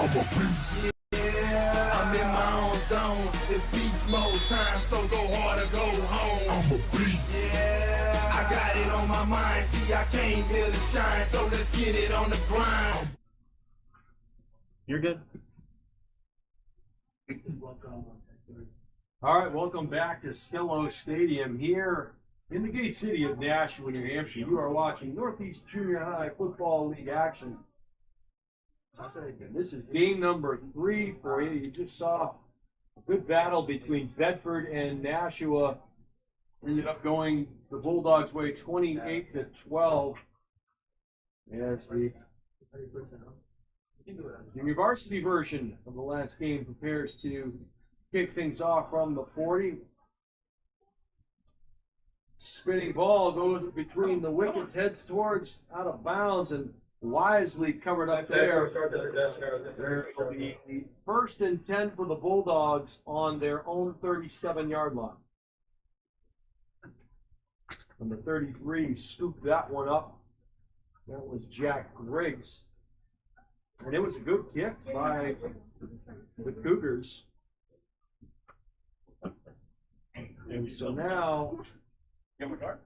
I'm a beast. Yeah, I'm in my own zone. It's beast mode time, so go hard or go home. I'm a beast. Yeah, I got it on my mind. See, I came here to shine, so let's get it on the grind. You're good. All right, welcome back to Stello Stadium here in the Gate City of Nashua, New Hampshire. You are watching Northeast Junior High Football League action. This is game number 3 for you. You just saw a good battle between Bedford and Nashua. Ended up going the Bulldogs' way 28-12. As the junior varsity version of the last game prepares to kick things off from the 40. Spinning ball goes between the wickets, heads towards out of bounds, and wisely covered up there. There will be the 1st and 10 for the Bulldogs on their own 37-yard line. Number 33 scooped that one up. That was Jack Griggs. And it was a good kick by the Cougars. And so now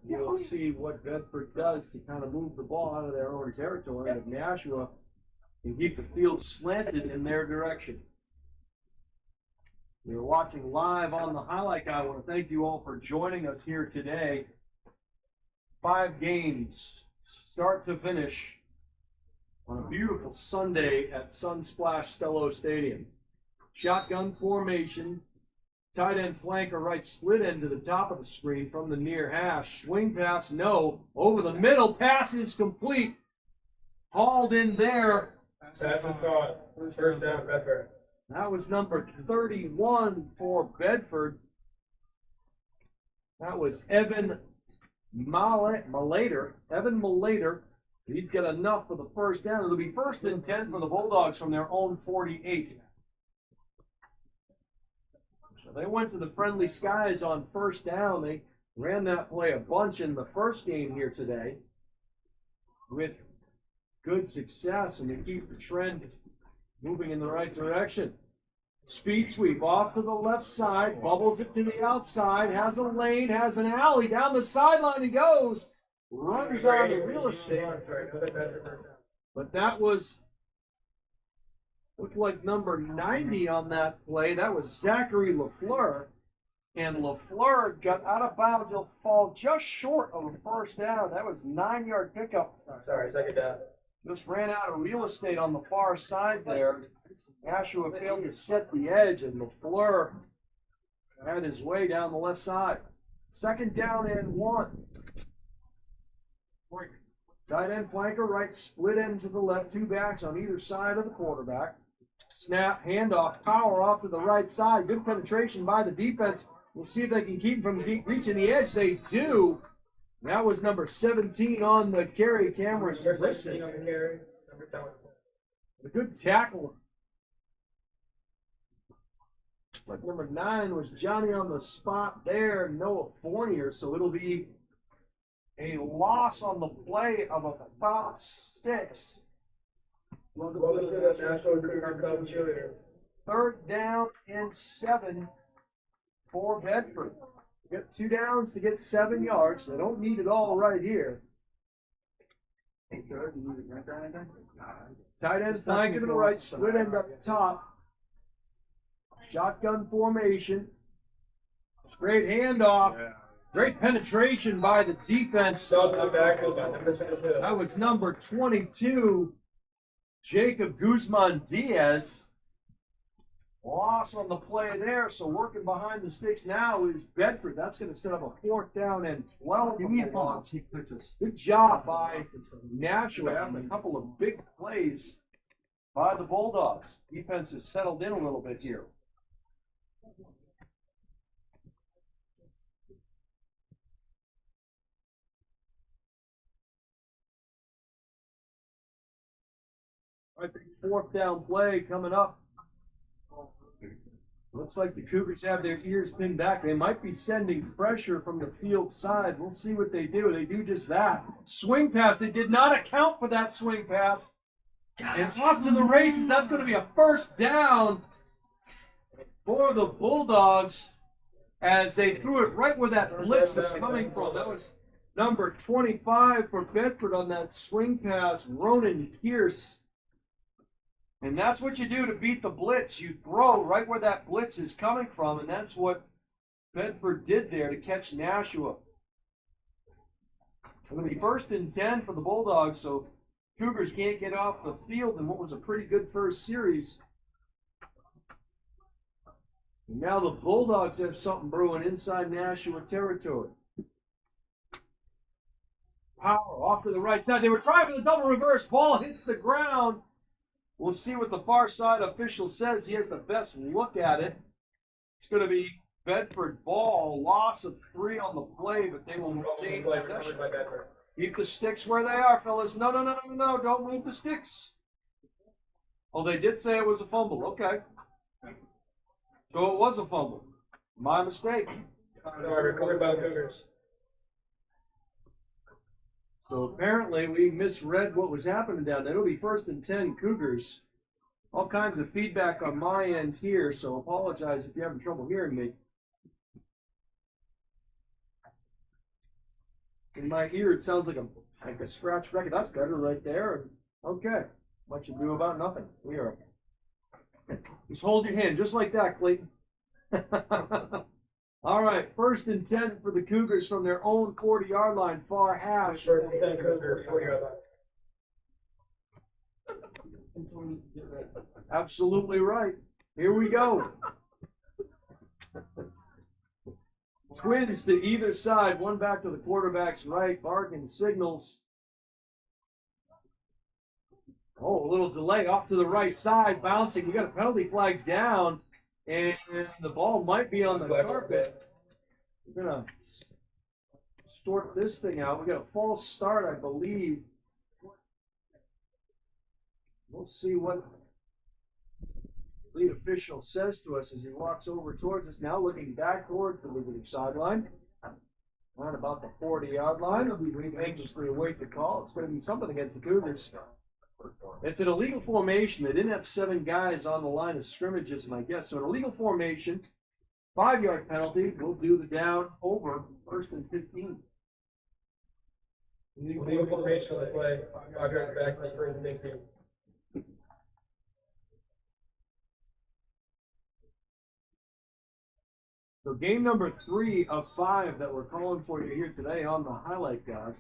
you'll see what Bedford does to kind of move the ball out of their own territory, and Nashua can keep the field slanted in their direction. You're watching live on the highlight guy. I want to thank you all for joining us here today. 5 games, start to finish, on a beautiful Sunday at Sunsplash Stello Stadium. Shotgun formation. Tight end flanker right split end to the top of the screen from the near hash. Swing pass, no. Over the middle, pass is complete. Hauled in there. Pass is gone. First down, Bedford. That was number 31 for Bedford. That was Evan Malater. Evan Malater. He's got enough for the first down. It'll be 1st and 10 for the Bulldogs from their own 48. They went to the friendly skies on 1st down. They ran that play a bunch in the first game here today with good success, and they keep the trend moving in the right direction. Speed sweep off to the left side, bubbles it to the outside, has a lane, has an alley, down the sideline he goes, runs out of real estate. But that was looked like number 90 on that play. That was Zachary LaFleur. And LaFleur got out of bounds. He'll fall just short of a first down. That was 9-yard pickup. Sorry, 2nd down. Just ran out of real estate on the far side there. Nashua failed to set the edge, and LaFleur had his way down the left side. 2nd down and 1. Tight end flanker, right split end to the left. 2 backs on either side of the quarterback. Snap, handoff, power off to the right side. Good penetration by the defense. We'll see if they can keep him from reaching the edge. They do. That was number 17 on the carry. Cameras listen. A good tackle. But number 9 was Johnny on the spot there, Noah Fournier. So it'll be a loss on the play of about 6. Welcome to the Nashua Cougars. 3rd down and 7 for Bedford. You got 2 downs to get 7 yards. They don't need it all right here. Tight end flanker to the right, split end up top. Shotgun formation. Straight handoff. Great penetration by the defense. That was number 22, Jacob Guzman Diaz. Loss on the play there, so working behind the sticks now is Bedford. That's going to set up a 4th down and 12. Good job by Nashua, having a couple of big plays by the Bulldogs. Defense has settled in a little bit here. I think 4th down play coming up. Looks like the Cougars have their ears pinned back. They might be sending pressure from the field side. We'll see what they do. They do just that. Swing pass. They did not account for that swing pass. And off to the races. That's going to be a first down for the Bulldogs as they threw it right where that blitz was coming from. That was number 25 for Bedford on that swing pass, Ronan Pierce. And that's what you do to beat the blitz. You throw right where that blitz is coming from, and that's what Bedford did there to catch Nashua. It's going to be 1st and 10 for the Bulldogs, so Cougars can't get off the field in what was a pretty good first series. And now the Bulldogs have something brewing inside Nashua territory. Power off to the right side. They were trying for the double reverse. Ball hits the ground. We'll see what the far side official says. He has the best look at it. It's going to be Bedford ball. Loss of 3 on the play, but they will retain possession. Keep the sticks where they are, fellas. No. Don't move the sticks. Oh, they did say it was a fumble. Okay. So it was a fumble. My mistake. Recovered by the Cougars. So apparently we misread what was happening down there. It'll be 1st and 10 Cougars. All kinds of feedback on my end here, so apologize if you're having trouble hearing me. In my ear, it sounds like a scratch record. That's better right there. Okay. Much ado about nothing. We are. Just hold your hand, just like that, Clayton. All right, 1st and 10 for the Cougars from their own 40-yard line, far hash. 1st and 10 Cougars, 40-yard line. Absolutely right. Here we go. Twins to either side, one back to the quarterback's right, barking signals. Oh, a little delay off to the right side, bouncing. We got a penalty flag down, and the ball might be on the carpet. We're going to sort this thing out. We got a false start, I believe. We'll see what the lead official says to us as he walks over towards us, now looking back towards the visiting sideline. Around about the 40-yard line. We anxiously await the call. It's going to be something against the Cougars. It's an illegal formation. They didn't have 7 guys on the line of scrimmage, is my guess. So an illegal formation, 5-yard penalty. We'll do the down over 1st and 15. Illegal formation on the play. 5 yards back, 1st and 15. So game number 3 of 5 that we're calling for you here today on the highlight, guys.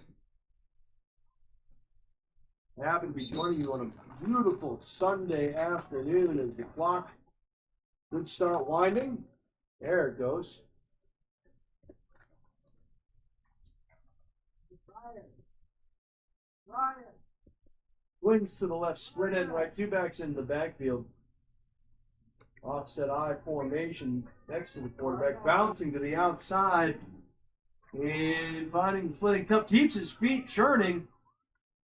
I happen to be joining you on a beautiful Sunday afternoon as the clock would start winding. There it goes. Ryan. Wings to the left, sprint end right, 2 backs in the backfield. Offset I formation next to the quarterback, bouncing to the outside and finding the sliding tough, keeps his feet churning,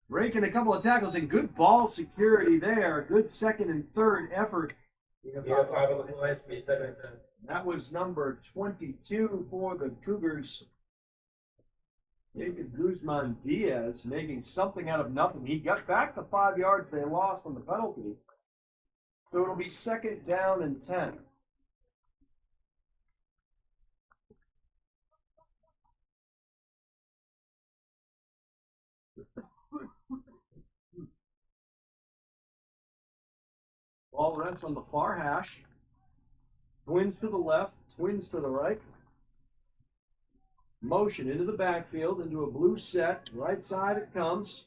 breaking a couple of tackles, and good ball security there. Good 2nd and 3rd effort. Yeah, 5 on the play, it's 2nd and 10. That was number 22 for the Cougars. David Guzman Diaz making something out of nothing. He got back the 5 yards they lost on the penalty. So it'll be 2nd down and 10. Ball rests on the far hash. Twins to the left, twins to the right. Motion into the backfield, into a blue set. Right side it comes.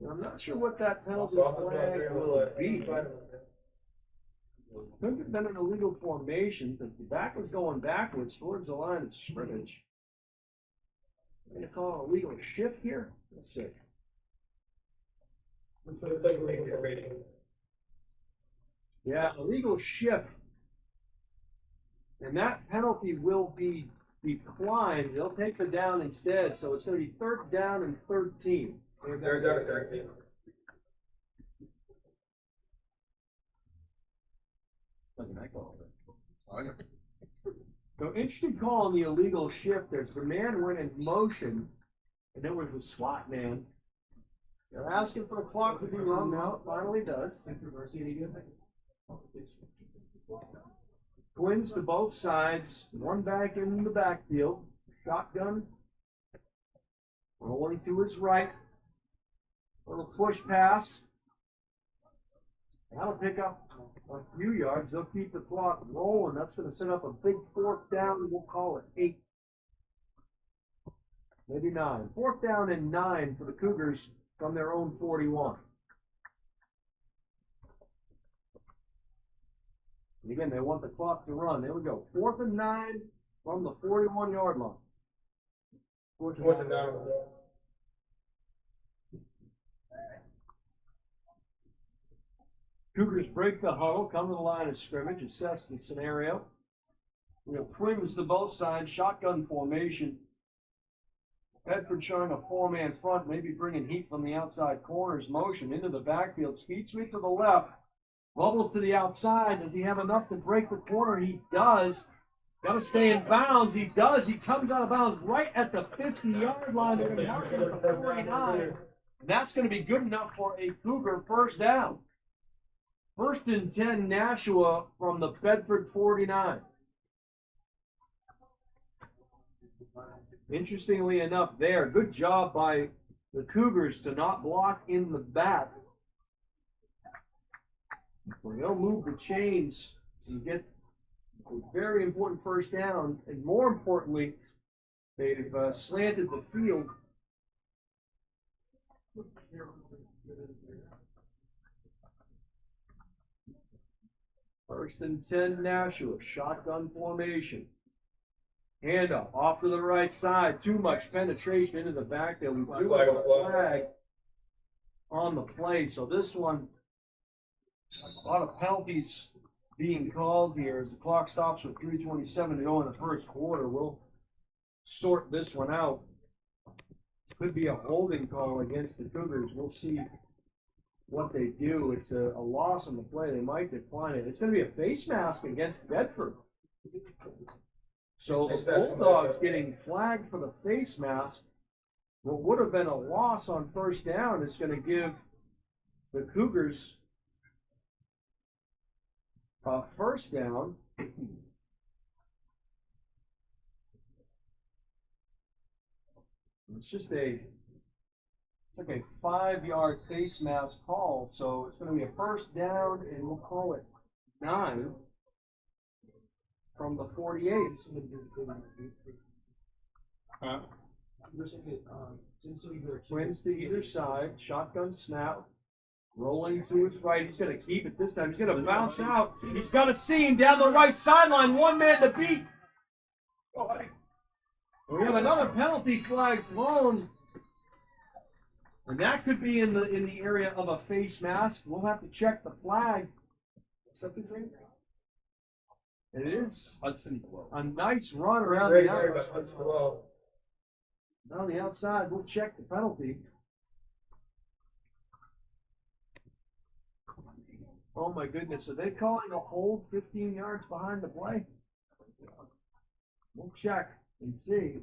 I'm not sure what that penalty flag will be. Could have been an illegal formation, but the back was going backwards towards the line of scrimmage. I'm going to call it a legal shift here. Let's see. It's like illegal formation. Yeah, illegal shift. And that penalty will be declined. They'll take the down instead, so it's going to be 3rd down and 13. They're down at 13. So interesting call on the illegal shift. There's the man went in motion, and there was the SWAT man They're asking for the clock to be run now. It finally does. Twins to both sides. One back in the backfield. Shotgun. Rolling to his right. Little push pass. That'll pick up a few yards. They'll keep the clock rolling. That's going to set up a big 4th down. We'll call it 8. Maybe 9. 4th down and 9 for the Cougars from their own 41. And again, they want the clock to run. There we go. 4th and 9 from the 41-yard line. 4th and 9. Cougars break the huddle, come to the line of scrimmage, assess the scenario. We have twins to both sides, shotgun formation. Bedford showing a 4-man front, maybe bringing heat from the outside corners. Motion into the backfield, speed sweep to the left. Bubbles to the outside. Does he have enough to break the corner? He does. Got to stay in bounds. He does. He comes out of bounds right at the 50-yard line. They're going to mark him at the 49. And that's going to be good enough for a Cougar first down. 1st and 10, Nashua from the Bedford 49. Interestingly enough there, good job by the Cougars to not block in the back. They'll move the chains to get a very important first down, and more importantly, they've slanted the field. First and 10, Nashua, shotgun formation. Handoff off to the right side. Too much penetration into the backfield. We do have a flag on the play. So this one, a lot of penalties being called here as the clock stops with 3:27 to go in the first quarter. We'll sort this one out. Could be a holding call against the Cougars. We'll see what they do. It's a loss on the play. They might decline it. It's going to be a face mask against Bedford. So the Bulldogs getting flagged for the face mask. What would have been a loss on first down is going to give the Cougars a first down. It's like a 5-yard face mask call, so it's going to be a first down, and we'll call it 9 from the 48. Twins to either side, shotgun snap, rolling to his right. He's going to keep it this time. He's going to bounce out. He's got a seam down the right sideline. 1 man to beat. We have another penalty flag thrown. And that could be in the area of a face mask. We'll have to check the flag. It is a nice run around the outside. On the outside, we'll check the penalty. Oh my goodness, are they calling a hold 15 yards behind the play? We'll check and see.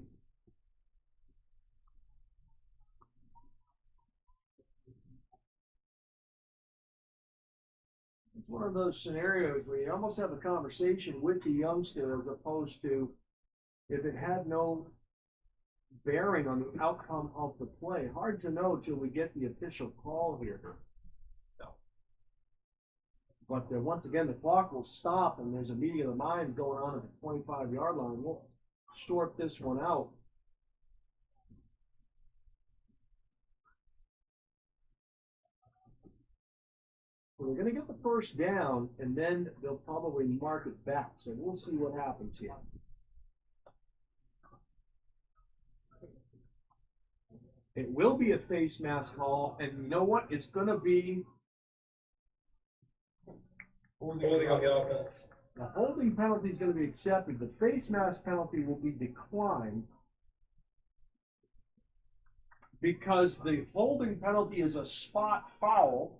It's one of those scenarios where you almost have a conversation with the youngster as opposed to if it had no bearing on the outcome of the play. Hard to know until we get the official call here. But once again, the clock will stop and there's a meeting of the minds going on at the 25-yard line. We'll sort this one out. So we're going to get the first down, and then they'll probably mark it back. So we'll see what happens here. It will be a face mask call, and you know what? It's going to be holding on the offense. The holding penalty is going to be accepted. The face mask penalty will be declined because the holding penalty is a spot foul.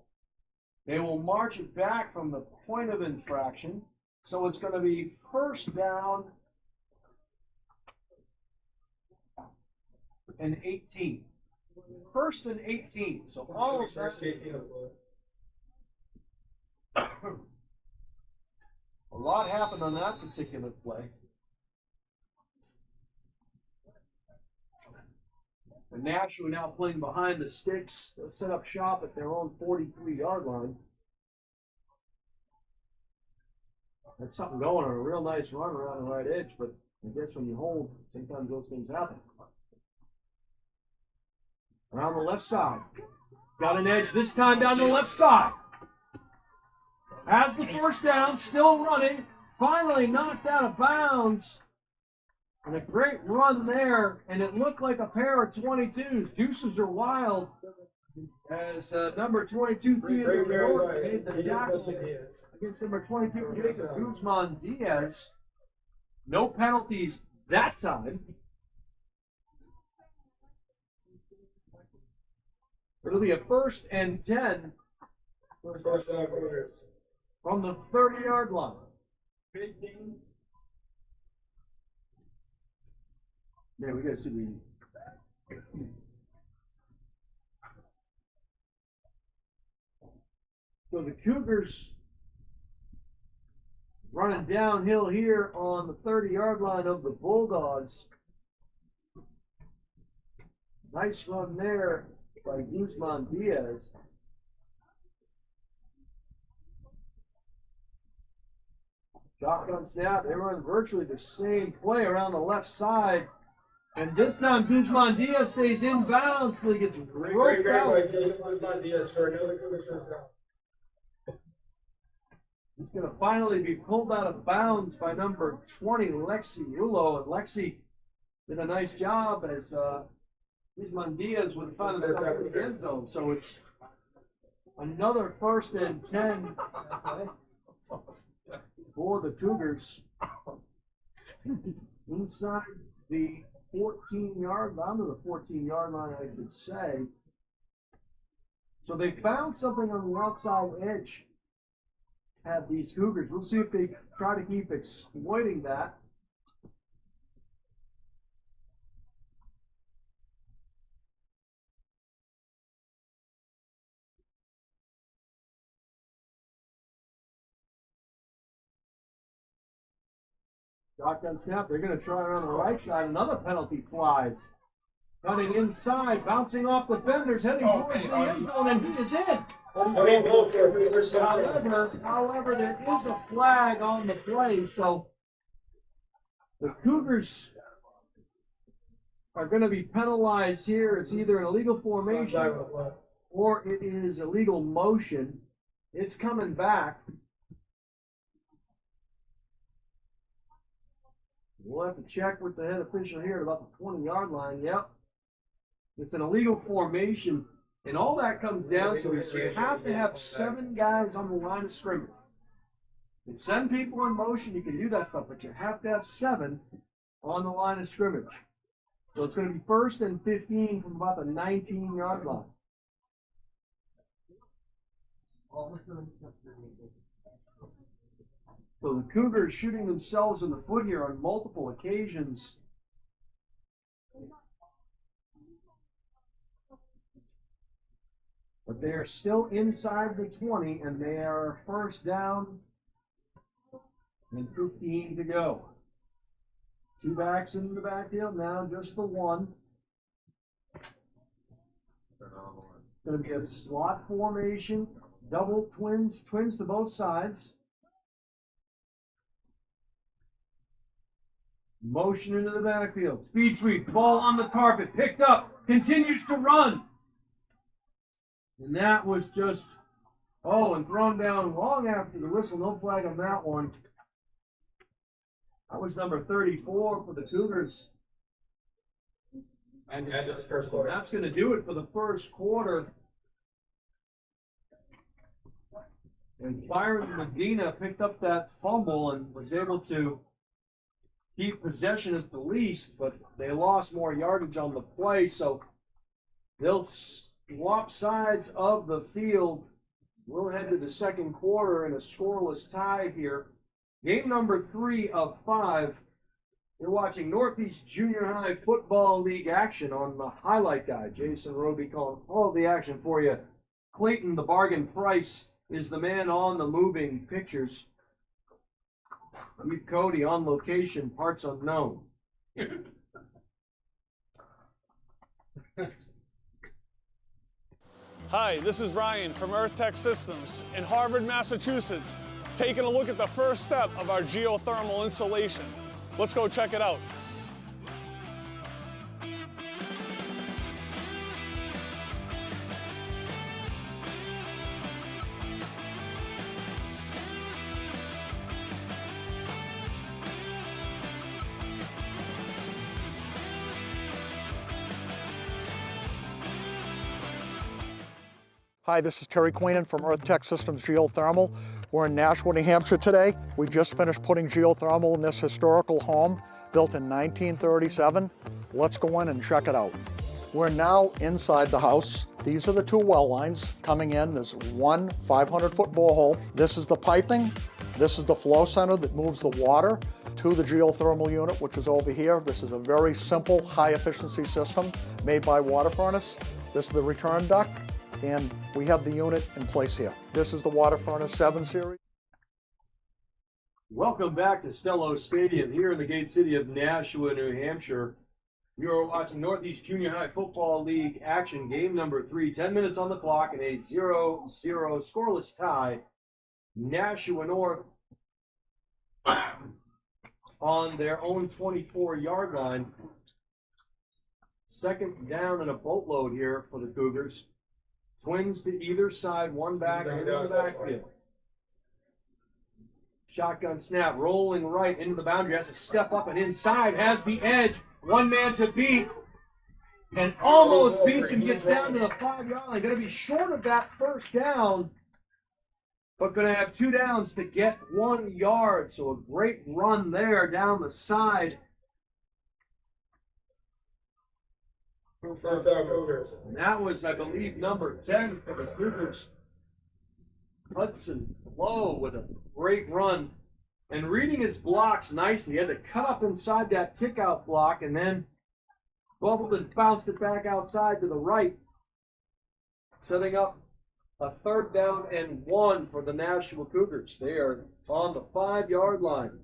They will march it back from the point of infraction. So it's going to be first down and 18. First and 18. So all of that. First 18 of play. A lot happened on that particular play. And Nashua now playing behind the sticks. They'll set up shop at their own 43-yard line. That's something going on, a real nice run around the right edge, but I guess when you hold, sometimes those things happen. Around the left side. Got an edge this time down the left side. Has the first down, still running. Finally knocked out of bounds. And a great run there, and it looked like a pair of 22s. Deuces are wild as number 22 Theodore York made the tackle against number 22 Jacob Guzman Diaz. No penalties that time. It'll be a first and 10 from the 30-yard line. Man, we gotta see the. So the Cougars running downhill here on the 30-yard line of the Bulldogs. Nice run there by Guzman Diaz. Shotgun snap. They run virtually the same play around the left side. And this time, Guzman Diaz stays in bounds till he gets roped out. He's going to finally be pulled out of bounds by number 20, Lexi Rulo. And Lexi did a nice job as Guzman Diaz would have found it in the end zone. So it's another first and 10 for the Cougars. Inside the 14-yard line, to the 14-yard line, I should say. So they found something on the outside edge. Have these Cougars. We'll see if they try to keep exploiting that. Shotgun snap. They're going to try around the right side. Another penalty flies. Running inside, bouncing off defenders, heading towards the end zone, and he is in. However, there is a flag on the play, so the Cougars are going to be penalized here. It's either an illegal formation or it is illegal motion. It's coming back. We'll have to check with the head official here at about the 20-yard line. Yep. It's an illegal formation. And all that comes down to is you have to have 7 guys on the line of scrimmage. And 7 people in motion, you can do that stuff, but you have to have 7 on the line of scrimmage. So it's going to be first and 15 from about the 19-yard line. So the Cougars shooting themselves in the foot here on multiple occasions. But they are still inside the 20, and they are first down and 15 to go. 2 backs in the backfield, now just the one. It's going to be a slot formation, double twins to both sides. Motion into the backfield. Speed sweep, ball on the carpet, picked up, continues to run. And that was just, and thrown down long after the whistle. No flag on that one. That was number 34 for the Cougars. And that's going to do it for the first quarter. And Byron Medina picked up that fumble and was able to keep possession at the least, but they lost more yardage on the play, so they'll swap sides of the field. We'll head to the second quarter in a scoreless tie here. Game number 3 of 5 You're watching Northeast Junior High Football League action on the highlight guy. Jason Roby calling all the action for you. Clayton, the bargain price, is the man on the moving pictures. Keith Cody on location, parts unknown. Hi, this is Ryan from Earth Tech Systems in Harvard, Massachusetts, taking a look at the first step of our geothermal installation. Let's go check it out. Hi, this is Terry Queenan from Earth Tech Systems Geothermal. We're in Nashua, New Hampshire today. We just finished putting geothermal in this historical home built in 1937. Let's go in and check it out. We're now inside the house. These are the two well lines coming in. There's one 500-foot borehole. This is the piping. This is the flow center that moves the water to the geothermal unit, which is over here. This is a very simple, high-efficiency system made by water furnace. This is the return duct, and we have the unit in place here. This is the Water Furnace 7 series. Welcome back to Stello Stadium here in the Gate City of Nashua, New Hampshire. You're watching Northeast Junior High Football League action, game number 3. 10 minutes on the clock and a 0-0 scoreless tie. Nashua North on their own 24-yard line. Second down and a boatload here for the Cougars. Twins to either side, one back in the backfield. Shotgun snap, rolling right into the boundary, has to step up and inside, has the edge, one man to beat, and almost beats him, gets down to the 5-yard line. Going to be short of that first down, but going to have 2 downs to get 1 yard. So a great run there down the side. And that was, I believe, number 10 for the Cougars. Hudson Lowe with a great run. And reading his blocks nicely. He had to cut up inside that kick-out block and then bubbled and bounced it back outside to the right. Setting up a 3rd down and 1 for the Nashua Cougars. They are on the 5-yard line.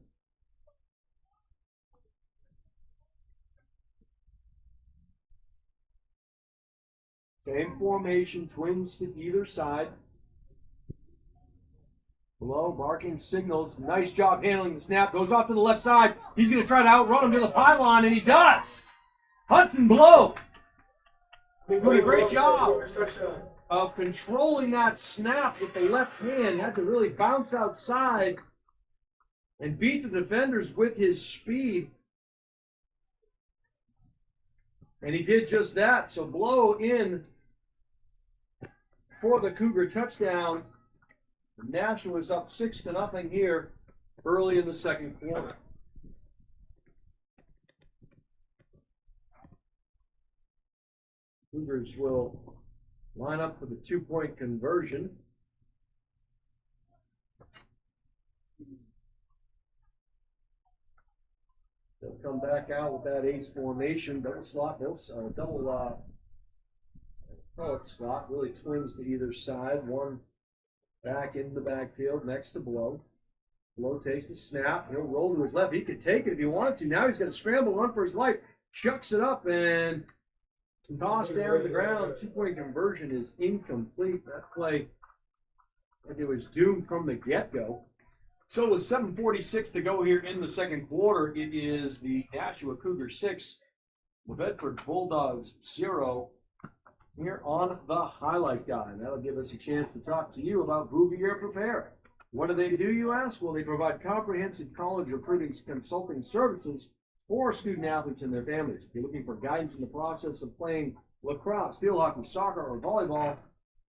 Same formation, twins to either side. Below, marking signals. Nice job handling the snap. Goes off to the left side. He's going to try to outrun him to the pylon, and he does. Hudson Blow doing a great job of controlling that snap with the left hand. Had to really bounce outside and beat the defenders with his speed. And he did just that. So Blow in for the Cougar touchdown. Nashua is up 6-0 here early in the second quarter. Cougars will line up for the 2-point conversion. They'll come back out with that ace formation, double slot, double slot, really twins to either side. One back in the backfield next to Blow. Blow takes the snap. He'll roll to his left. He could take it if he wanted to. Now he's going to scramble, run for his life. Chucks it up and tossed down to the ground. 2-point conversion is incomplete. That play, it was doomed from the get-go. So with 7:46 to go here in the second quarter, it is the Nashua Cougars 6, the Bedford Bulldogs 0. Here on the highlight guy. That'll give us a chance to talk to you about Bouvier Prepare. What do they do, you ask? Well, they provide comprehensive college recruiting consulting services for student athletes and their families. If you're looking for guidance in the process of playing lacrosse, field hockey, soccer, or volleyball,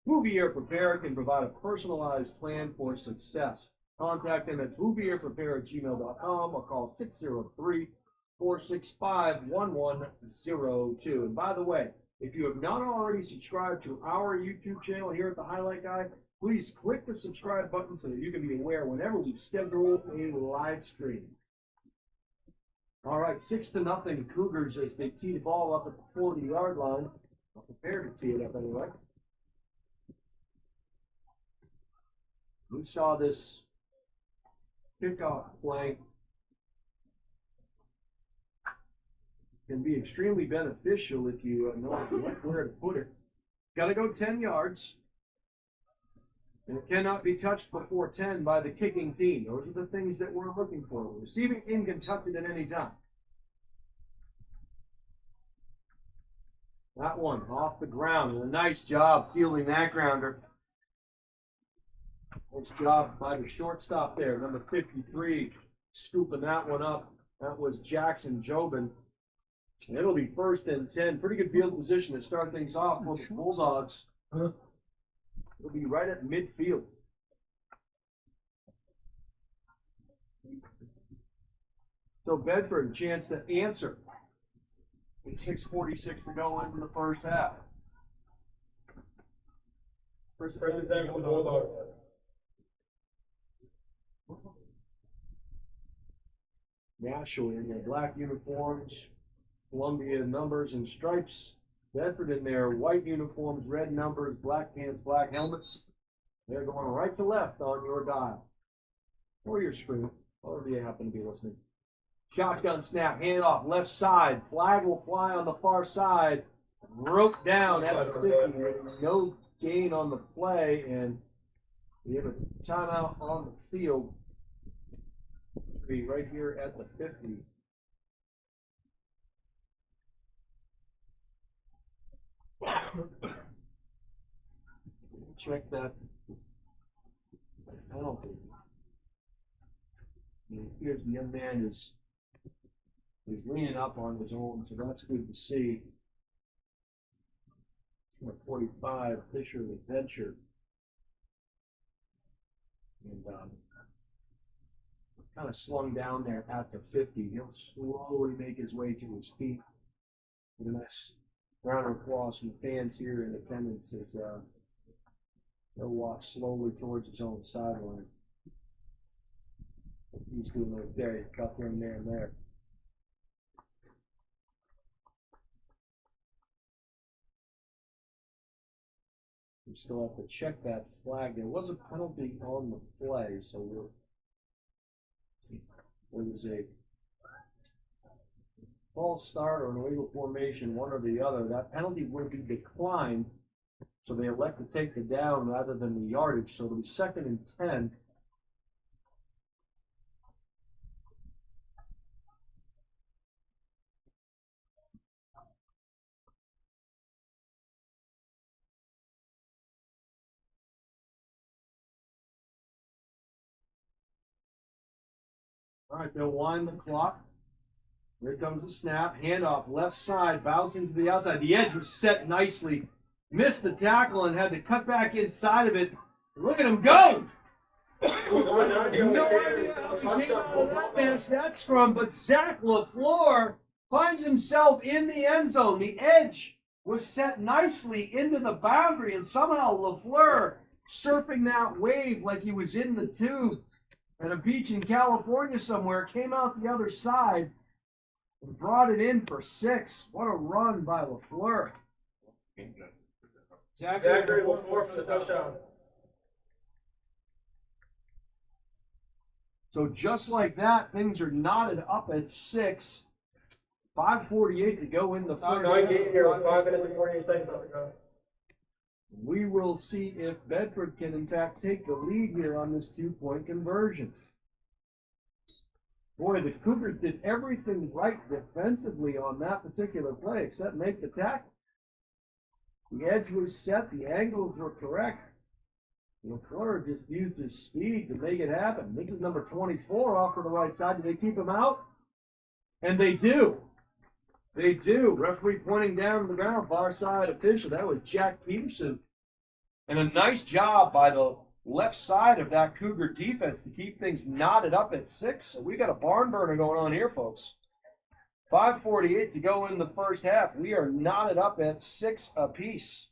Bouvier Prepare can provide a personalized plan for success. Contact them at bouvierprepare@gmail.com or call 603-465-1102. And by the way, if you have not already subscribed to our YouTube channel here at the Highlight Guy, please click the subscribe button so that you can be aware whenever we schedule a live stream. All right, 6-0 Cougars as they tee the ball up at the 40-yard line. I'm prepared to tee it up anyway. We saw this kickoff play can be extremely beneficial if you know where to put it. Got to go 10 yards. And it cannot be touched before 10 by the kicking team. Those are the things that we're looking for. The receiving team can touch it at any time. That one off the ground. And a nice job fielding that grounder. Nice job by the shortstop there, number 53, scooping that one up. That was Jackson Jobin. And it'll be 1st and 10. Pretty good field position to start things off for the Bulldogs. It'll be right at midfield. So Bedford, a chance to answer. With 6:46 to go into the first half. First and 10 for the Bulldogs. Nashua in their black uniforms, Columbia numbers and stripes. Bedford in their white uniforms, red numbers, black pants, black helmets. They're going right to left on your dial or your screen, however you happen to be listening. Shotgun snap, handoff, left side. Flag will fly on the far side. Broke down at the 50. No gain on the play, and we have a timeout on the field. Be right here at the 50. Check that penalty. And here's the young man is leaning up on his own, so that's good to see. Number 45, Fisher Adventure. And kind of slung down there at the 50. He'll slowly make his way to his feet. And a nice round of applause from the fans here in attendance as he'll walk slowly towards his own sideline. He's doing right there. He cut him there and there. We still have to check that flag. There was a penalty on the play, so it was a false start or an illegal formation, one or the other. That penalty would be declined, so they elect to take the down rather than the yardage. So it'll be 2nd and 10. All right, they'll wind the clock. Here comes the snap. Handoff, left side, bouncing to the outside. The edge was set nicely. Missed the tackle and had to cut back inside of it. Look at him go! No idea how he came out of that mess, that scrum, but Zach LaFleur finds himself in the end zone. The edge was set nicely into the boundary, and somehow LaFleur, surfing that wave like he was in the tube at a beach in California somewhere, came out the other side and brought it in for 6. What a run by LaFleur. Zachary LaFleur for the touchdown. So just like that, things are knotted up at 6. 5:48 to go in the Top third. 9 game here with 5 minutes and 48 seconds on the clock. We will see if Bedford can in fact take the lead here on this 2-point conversion. Boy, the Cougars did everything right defensively on that particular play except make the tackle. The edge was set, the angles were correct. LaFleur just used his speed to make it happen. This is number 24 off to the right side. Do they keep him out? And they do. They do. Referee pointing down to the ground, far side official. That was Jack Peterson. And a nice job by the left side of that Cougar defense to keep things knotted up at 6. So we got a barn burner going on here, folks. 5:48 to go in the first half. We are knotted up at 6 apiece.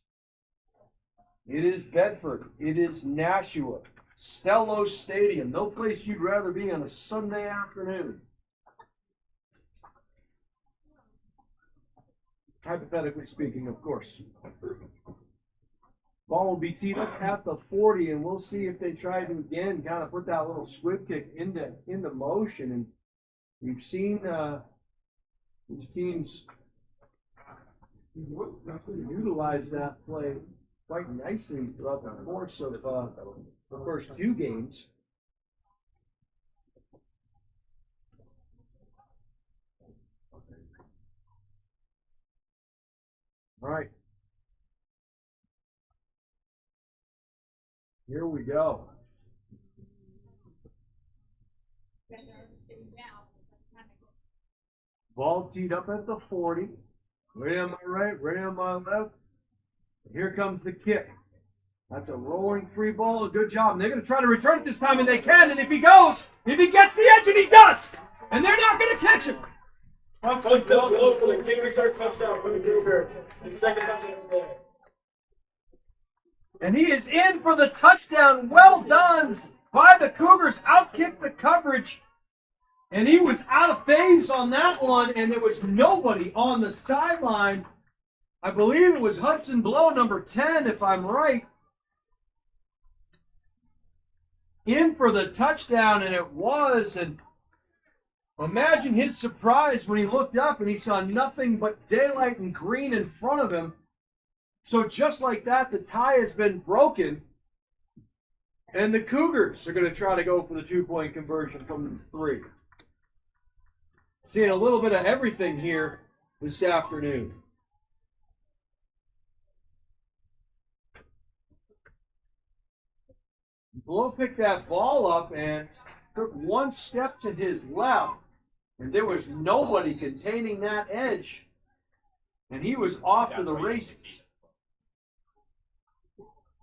It is Bedford. It is Nashua. Stellos Stadium. No place you'd rather be on a Sunday afternoon. Hypothetically speaking, of course. Ball will be teed up at the 40, and we'll see if they try to again kind of put that little squib kick into motion. And we've seen these teams utilize that play quite nicely throughout the course of the first two games. All right. Here we go. Ball teed up at the 40. Ready on my right, ready on my left. Here comes the kick. That's a rolling free ball. A good job. And they're going to try to return it this time, and they can. And if he goes, if he gets the edge, and he does, and they're not going to catch him. Touchdown below for the King return touchdown for the Cougars. Second touchdown of the day. And he is in for the touchdown. Well done by the Cougars. Outkicked the coverage. And he was out of phase on that one, and there was nobody on the sideline. I believe it was Hudson Blow, number 10, if I'm right. In for the touchdown, and it was. And imagine his surprise when he looked up and he saw nothing but daylight and green in front of him. So just like that, the tie has been broken. And the Cougars are going to try to go for the 2-point conversion from the 3. Seeing a little bit of everything here this afternoon. Blow picked that ball up and took one step to his left, and there was nobody containing that edge, and he was off to the races.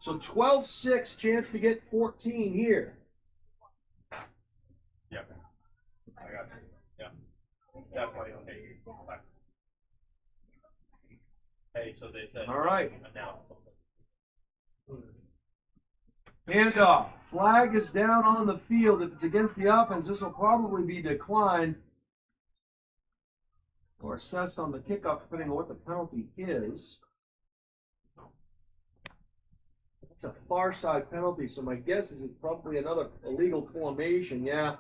So 12-6, chance to get 14 here. Yep. I got you. Yeah. Definitely okay. Hey, so they said. All right. Now. Handoff. Flag is down on the field. If it's against the offense, this will probably be declined or assessed on the kickoff, depending on what the penalty is. It's a far side penalty, so my guess is it's probably another illegal formation, yeah.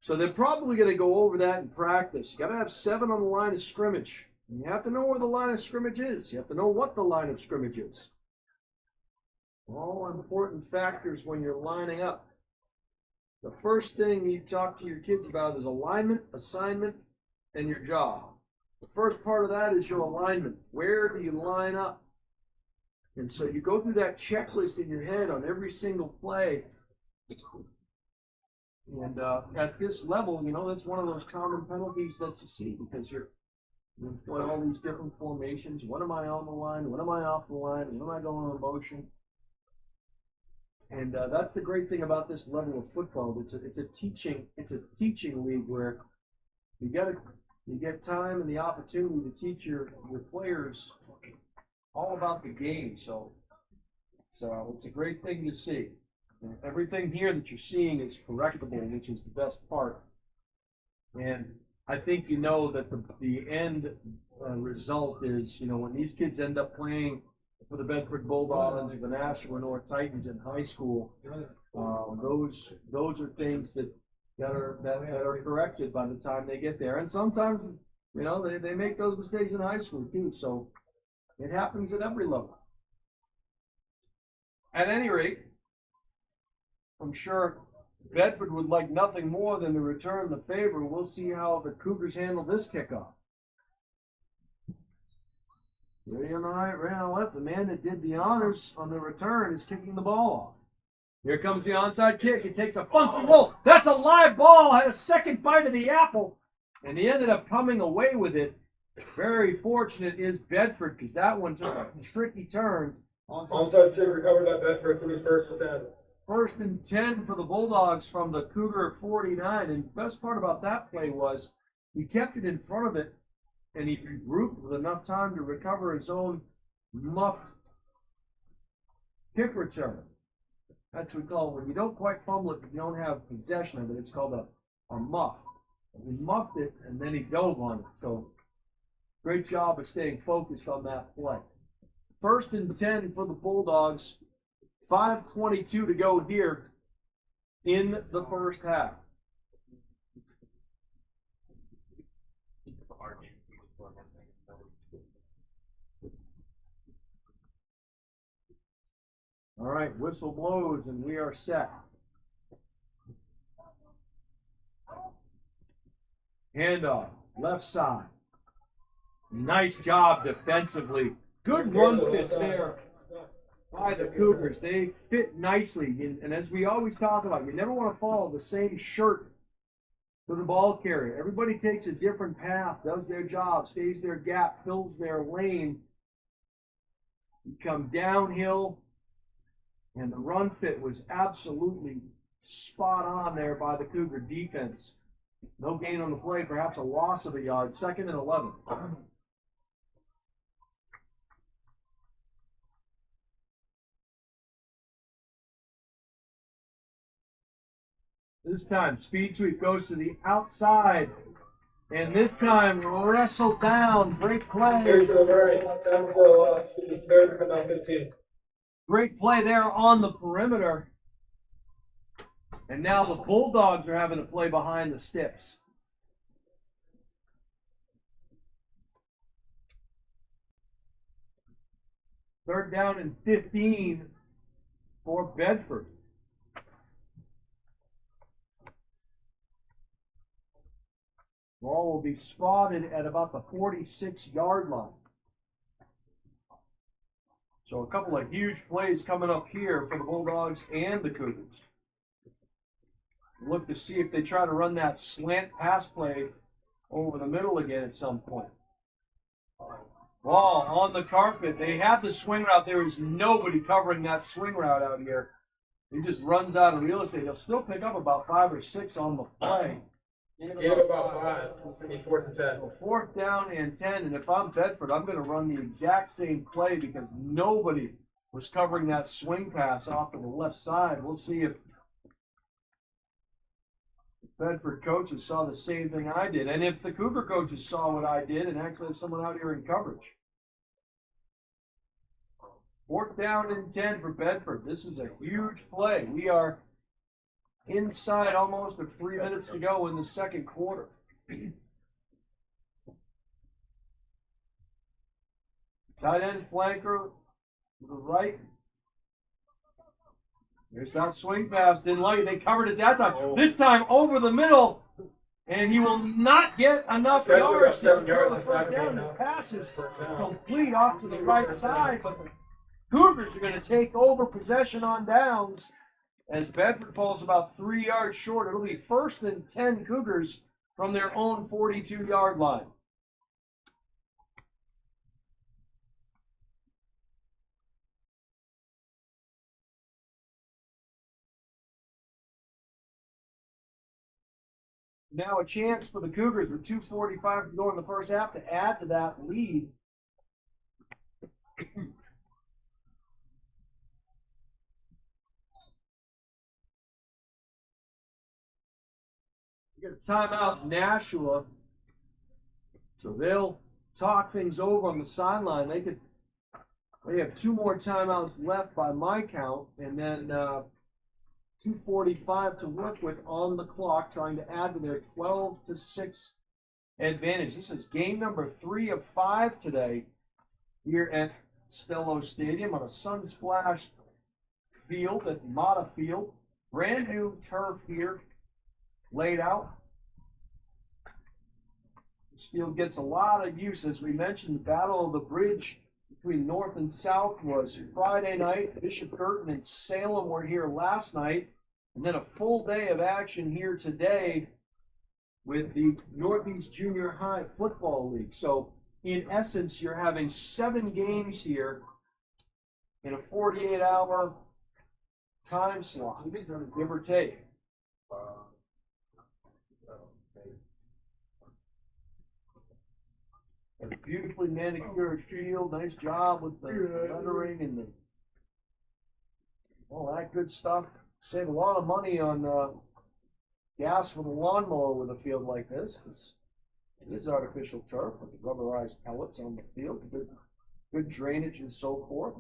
So they're probably going to go over that in practice. You got to have 7 on the line of scrimmage. And you have to know where the line of scrimmage is. You have to know what the line of scrimmage is. All important factors when you're lining up. The first thing you talk to your kids about is alignment, assignment, and your job. The first part of that is your alignment. Where do you line up? And so you go through that checklist in your head on every single play. And at this level, you know, that's one of those common penalties that you see because you play all these different formations. When am I on the line? When am I off the line? When am I going on motion? And that's the great thing about this level of football. It's a teaching league where you get time and the opportunity to teach your players all about the game. So it's a great thing to see. And everything here that you're seeing is correctable, which is the best part. And I think you know that the end result is, you know, when these kids end up playing for the Bedford Bulldogs or the Nashua North Titans in high school, those are things that are corrected by the time they get there. And sometimes, you know, they make those mistakes in high school too. So it happens at every level. At any rate, I'm sure Bedford would like nothing more than to return the favor. We'll see how the Cougars handle this kickoff. Ready on the right, ready on the left. The man that did the honors on the return is kicking the ball off. Here comes the onside kick. It takes a funky roll. That's a live ball. Had a second bite of the apple, and he ended up coming away with it. Very fortunate is Bedford because that one took a tricky turn. Onside kick recovered by Bedford for his first and 10. 1st and 10 for the Bulldogs from the Cougar 49. And the best part about that play was he kept it in front of it, and he regrouped with enough time to recover his own muffed kick return. That's what we call it. When you don't quite fumble it, you don't have possession of it. It's called a muff. He muffed it, and then he dove on it. So Great job of staying focused on that play. 1st and 10 for the Bulldogs. 5:22 to go here in the first half. All right, whistle blows and we are set. Handoff, left side. Nice job defensively. Good run fits there by the Cougars. They fit nicely. And as we always talk about, you never want to follow the same shirt for the ball carrier. Everybody takes a different path, does their job, stays their gap, fills their lane. You come downhill, and the run fit was absolutely spot on there by the Cougar defense. No gain on the play, perhaps a loss of a yard. 2nd and 11. This time, speed sweep goes to the outside. And this time, wrestled down. Great play. Here's the very time before the loss. 3rd but not 15. Great play there on the perimeter. And now the Bulldogs are having to play behind the sticks. Third down and 15 for Bedford. Ball will be spotted at about the 46-yard line. So a couple of huge plays coming up here for the Bulldogs and the Cougars. Look to see if they try to run that slant pass play over the middle again at some point. Ball on the carpet. They have the swing route. There is nobody covering that swing route out here. He just runs out of real estate. He'll still pick up about 5 or 6 on the play. Give about 5. It's going to be 4th and 10. So 4th down and 10. And if I'm Bedford, I'm going to run the exact same play because nobody was covering that swing pass off to the left side. We'll see if Bedford coaches saw the same thing I did. And if the Cougar coaches saw what I did and actually have someone out here in coverage. 4th down and 10 for Bedford. This is a huge play. We are inside almost with 3 minutes to go in the second quarter. Tight end flanker to the right. There's that swing pass. Didn't like it. They covered it that time. Oh. This time over the middle. And he will not get enough yards to secure the first down. The pass is complete off to the right side. But the Cougars are going to take over possession on downs as Bedford falls about 3 yards short. It'll be 1st and 10 Cougars from their own 42-yard line. Now a chance for the Cougars with 2:45 to go in the first half to add to that lead. We got a timeout in Nashua, so they'll talk things over on the sideline. They have 2 more timeouts left by my count, and then 2:45 to work with on the clock, trying to add to their 12-6 advantage. This is game number 3 of 5 today here at Stello Stadium on a sun-splashed field at Mata Field. Brand new turf here laid out. This field gets a lot of use. As we mentioned, the Battle of the Bridge between North and South was Friday night. Bishop Curtin and Salem were here last night. And then a full day of action here today with the Northeast Junior High Football League. So, in essence, you're having 7 games here in a 48-hour time slot, give or take. A beautifully manicured field, nice job with the lettering and all that good stuff. Save a lot of money on gas for the lawnmower with a field like this. It is artificial turf with rubberized pellets on the field, good drainage and so forth.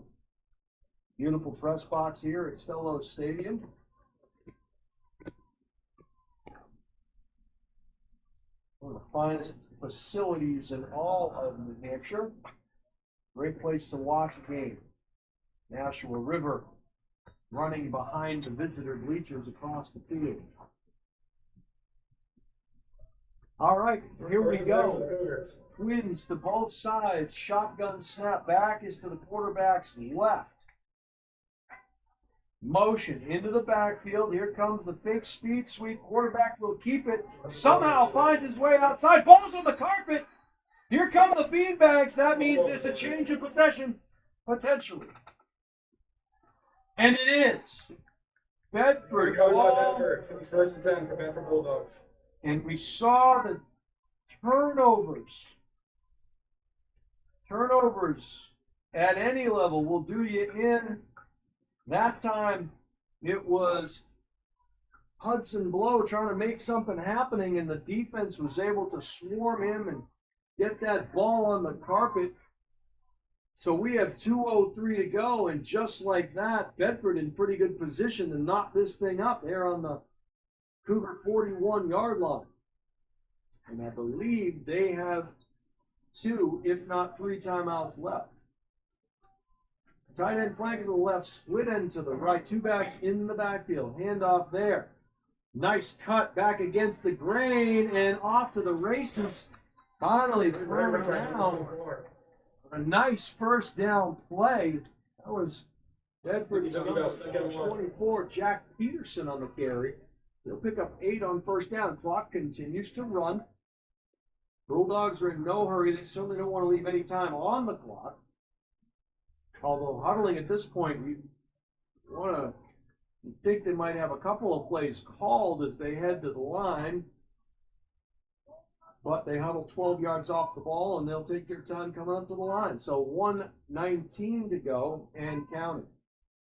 Beautiful press box here at Stello Stadium. One of the finest facilities in all of New Hampshire. Great place to watch a game. Nashua River running behind the visitor bleachers across the field. All right, here we go. Twins to both sides. Shotgun snap. Back is to the quarterback's left. Motion into the backfield. Here comes the fake speed sweep. Quarterback will keep it. Somehow finds his way outside. Ball's on the carpet. Here come the beanbags. That means it's a change of possession, potentially. And it is. Bedford. First and 10 for Bedford Bulldogs. And we saw the turnovers. Turnovers at any level will do you in. That time it was Hudson Blow trying to make something happening, and the defense was able to swarm him and get that ball on the carpet. So we have 2:03 to go, and just like that, Bedford in pretty good position to knock this thing up there on the Cougar 41-yard line. And I believe they have 2, if not 3 timeouts left. Tight end flank to the left, split end to the right. 2 backs in the backfield. Handoff there. Nice cut back against the grain and off to the races. Finally, thrown down. A nice first down play. That was Bedford's number 24, Jack Peterson on the carry. They'll pick up 8 on first down. Clock continues to run. Bulldogs are in no hurry. They certainly don't want to leave any time on the clock. Although huddling at this point, you think they might have a couple of plays called as they head to the line. But they huddle 12 yards off the ball, and they'll take their time coming up to the line. So 1:19 to go and counting.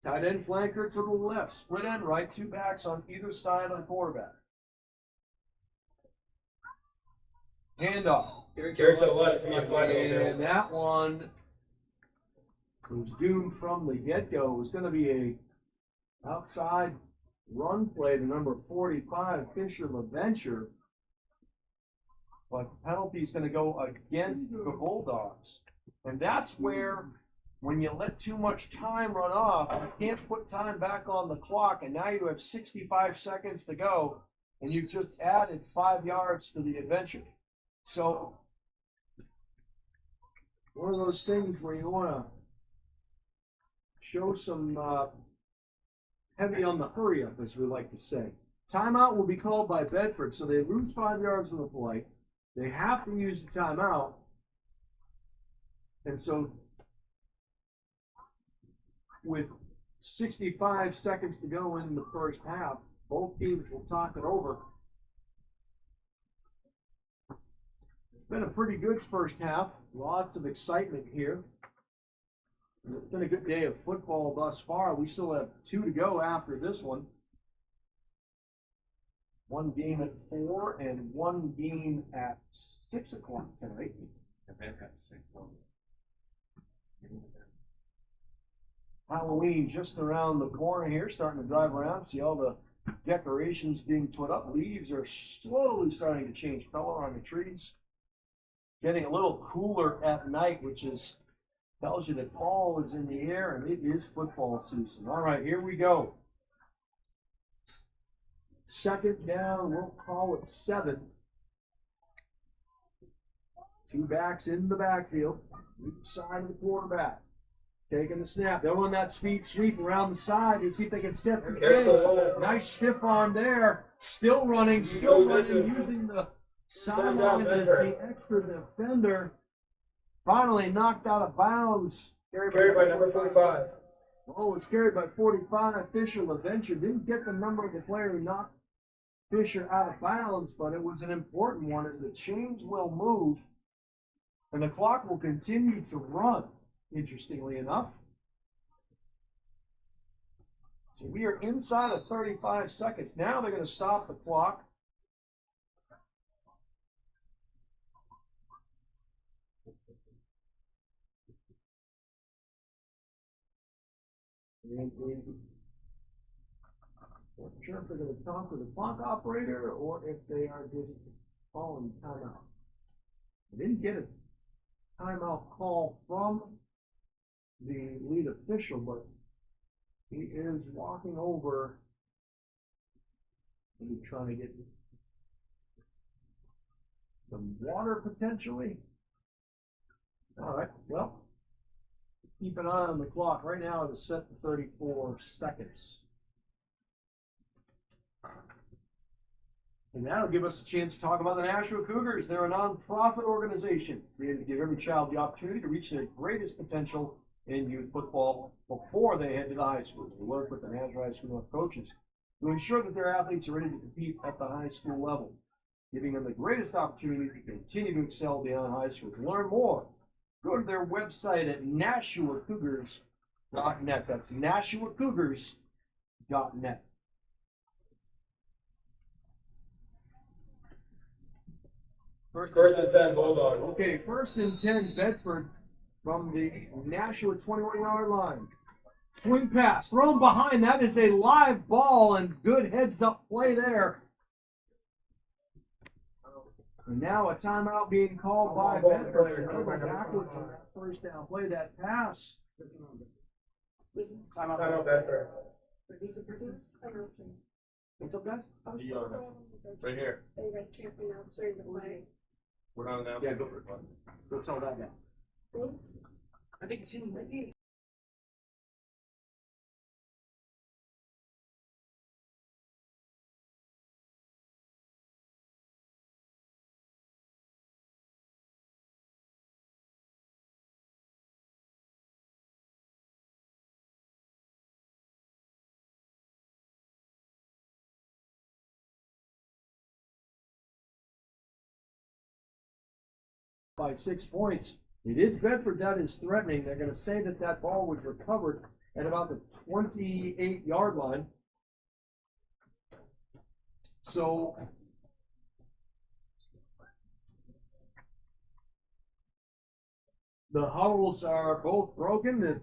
Tight end flanker to the left, split end right, 2 backs on either side of the quarterback. Handoff. And that one was doomed from the get-go. It was going to be a outside run play to number 45, Fisher LaVenture. But the penalty is going to go against the Bulldogs. And that's where, when you let too much time run off, you can't put time back on the clock, and now you have 65 seconds to go, and you've just added 5 yards to the adventure. So, one of those things where you want to show some heavy on the hurry up, as we like to say. Timeout will be called by Bedford, so they lose 5 yards on the play. They have to use the timeout. And so, with 65 seconds to go in the first half, both teams will talk it over. It's been a pretty good first half. Lots of excitement here. And it's been a good day of football thus far. We still have 2 to go after this one. 1 game at 4 and 1 game at 6 o'clock tonight. Halloween just around the corner here, starting to drive around, see all the decorations being put up. Leaves are slowly starting to change color on the trees. Getting a little cooler at night, which tells you that fall is in the air and it is football season. All right, here we go. Second down, we'll call it 7. 2 backs in the backfield, each side of the quarterback. Taking the snap. They'll run that speed sweep around the side to see if they can set the edge. Nice stiff arm there. Still running, using the sideline as the extra defender. Finally knocked out of bounds. Carried by number 45. Oh, it's carried by 45. Fisher LaVenture didn't get the number of the player who knocked Fisher out of bounds, but it was an important one as the chains will move and the clock will continue to run, interestingly enough. So we are inside of 35 seconds. Now they're going to stop the clock. And not sure if they're going to talk with the clock operator or if they are just calling timeout. I didn't get a timeout call from the lead official, but he is walking over and he's trying to get some water potentially. All right, well, keep an eye on the clock. Right now it is set to 34 seconds. And that'll give us a chance to talk about the Nashua Cougars. They're a nonprofit organization created to give every child the opportunity to reach their greatest potential in youth football before they head to the high school. We work with the Nashua High School coaches to ensure that their athletes are ready to compete at the high school level, giving them the greatest opportunity to continue to excel beyond high school. To learn more, go to their website at NashuaCougars.net. That's NashuaCougars.net. First and 10 Bulldogs. Okay, 1st and 10 Bedford from the Nashua 21-yard line. Swing pass, thrown behind. That is a live ball and good heads-up play there. And now a timeout being called by Bedford. Backwards on that first down play, that pass. Timeout Bedford. What's up, guys? Right here. You guys can't announce during the play. We're not announcing. Yeah, go for it. Go tell that guy. I think it's in the By 6 points. It is Bedford that is threatening. They're going to say that that ball was recovered at about the 28-yard line. So the huddles are both broken. The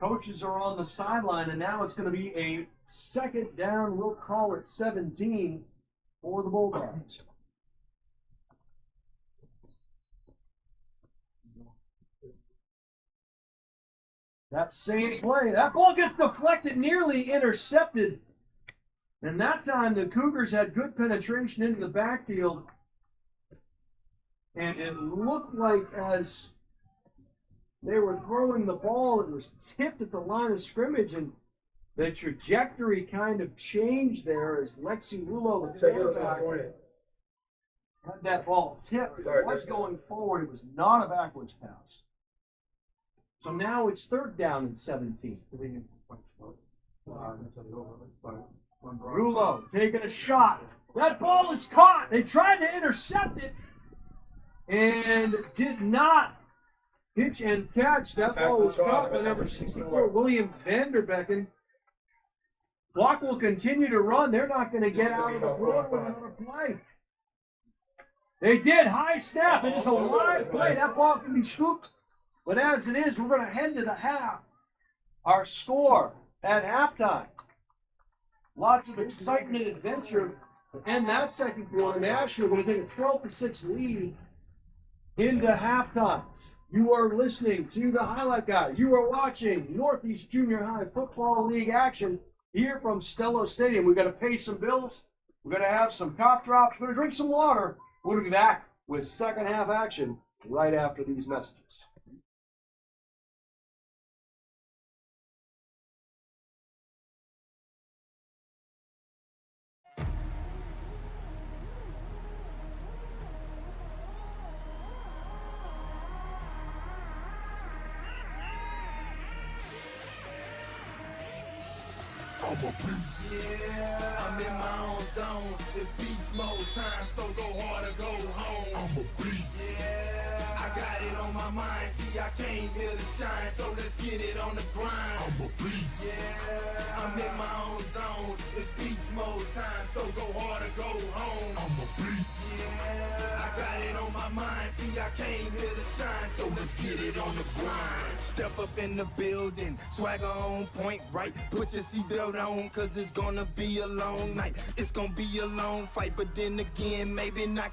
coaches are on the sideline, and now it's going to be a second down. We'll call it 17 for the Bulldogs. That same play, that ball gets deflected, nearly intercepted. And that time the Cougars had good penetration into the backfield. And it looked like as they were throwing the ball, it was tipped at the line of scrimmage, and the trajectory kind of changed there as Lexi Rulo, the quarterback, had that ball tipped. It was going forward. It was not a backwards pass. So now it's 3rd down and 17. Rulo taking a shot. That ball is caught. They tried to intercept it and did not pitch and catch. That ball was caught by number 64, William Vanderbecken. Clock will continue to run. They're not going to get out of the field without a play. They did. High snap. It is a live play. That ball can be scooped. But as it is, we're going to head to the half. Our score at halftime. Lots of excitement and adventure. And that second quarter, Nashua going to take a 12-6 lead into halftime. You are listening to the Highlight Guy. You are watching Northeast Junior High Football League action here from Stello Stadium. We've got to pay some bills. We're going to have some cough drops. We're going to drink some water. We're going to be back with second half action right after these messages. I'm a beast. Yeah, I'm in my own zone. It's beast mode time, so go hard or go home. I'm a beast. Yeah, I got it on my mind. See, I came here to shine, so let's get it on the grind. I'm a beast. Yeah, I'm in my own zone. It's beast mode time, so go hard or go home. I'm a beast. Yeah, I got it on on my mind. See, I came here to shine, so let's get it on the grind. Step up in the building, swagger on point, right? Put your seatbelt on, cause it's gonna be a long night. It's gonna be a long fight, but then again, maybe not.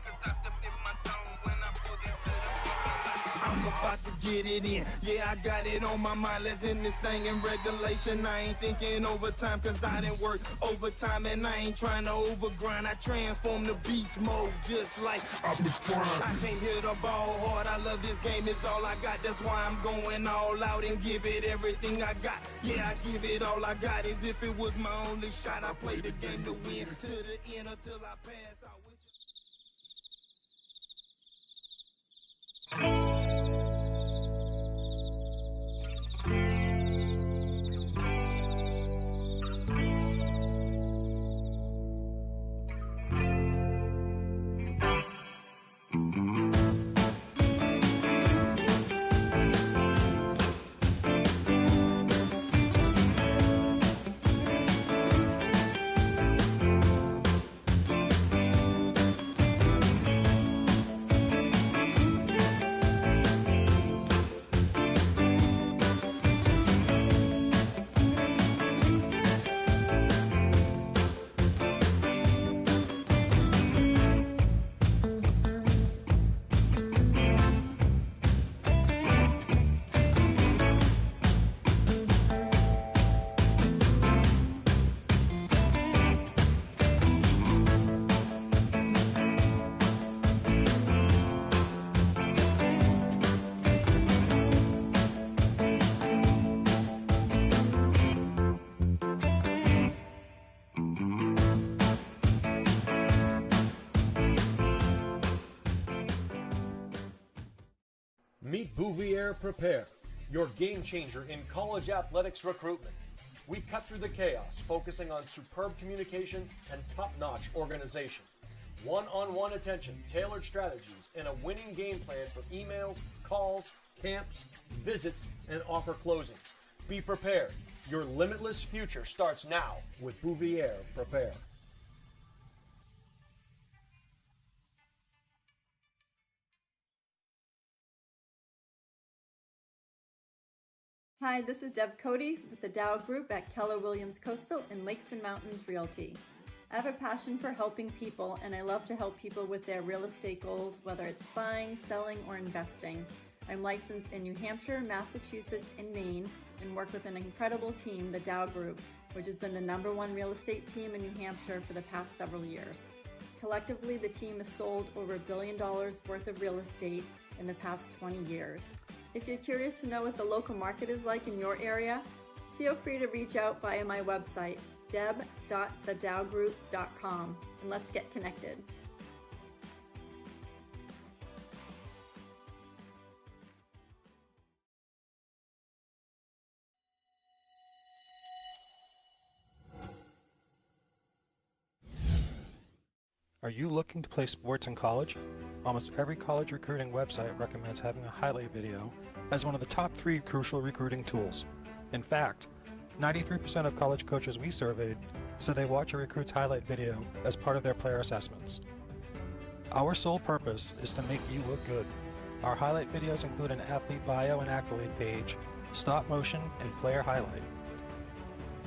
I'm about to get it in. Yeah, I got it on my mind. Let's end this thing in regulation. I ain't thinking overtime, cause I didn't work overtime, and I ain't trying to overgrind. I transform the beast mode just like Optimus Prime. I can't hit the ball hard. I love this game, it's all I got. That's why I'm going all out and give it everything I got. Yeah, I give it all I got. As if it was my only shot. I play the game to win to the end until I pass out with you. Meet Bouvier Prepare, your game changer in college athletics recruitment. We cut through the chaos, focusing on superb communication and top-notch organization. One-on-one attention, tailored strategies, and a winning game plan for emails, calls, camps, visits, and offer closings. Be prepared. Your limitless future starts now with Bouvier Prepare. Hi, this is Deb Cody with the Dow Group at Keller Williams Coastal and Lakes and Mountains Realty. I have a passion for helping people, and I love to help people with their real estate goals, whether it's buying, selling, or investing. I'm licensed in New Hampshire, Massachusetts, and Maine, and work with an incredible team, the Dow Group, which has been the #1 real estate team in New Hampshire for the past several years. Collectively, the team has sold over $1 billion worth of real estate in the past 20 years. If you're curious to know what the local market is like in your area, feel free to reach out via my website, deb.thedowgroup.com, and let's get connected. Are you looking to play sports in college? Almost every college recruiting website recommends having a highlight video as one of the top 3 crucial recruiting tools. In fact, 93% of college coaches we surveyed said they watch a recruit's highlight video as part of their player assessments. Our sole purpose is to make you look good. Our highlight videos include an athlete bio and accolade page, stop motion, and player highlight.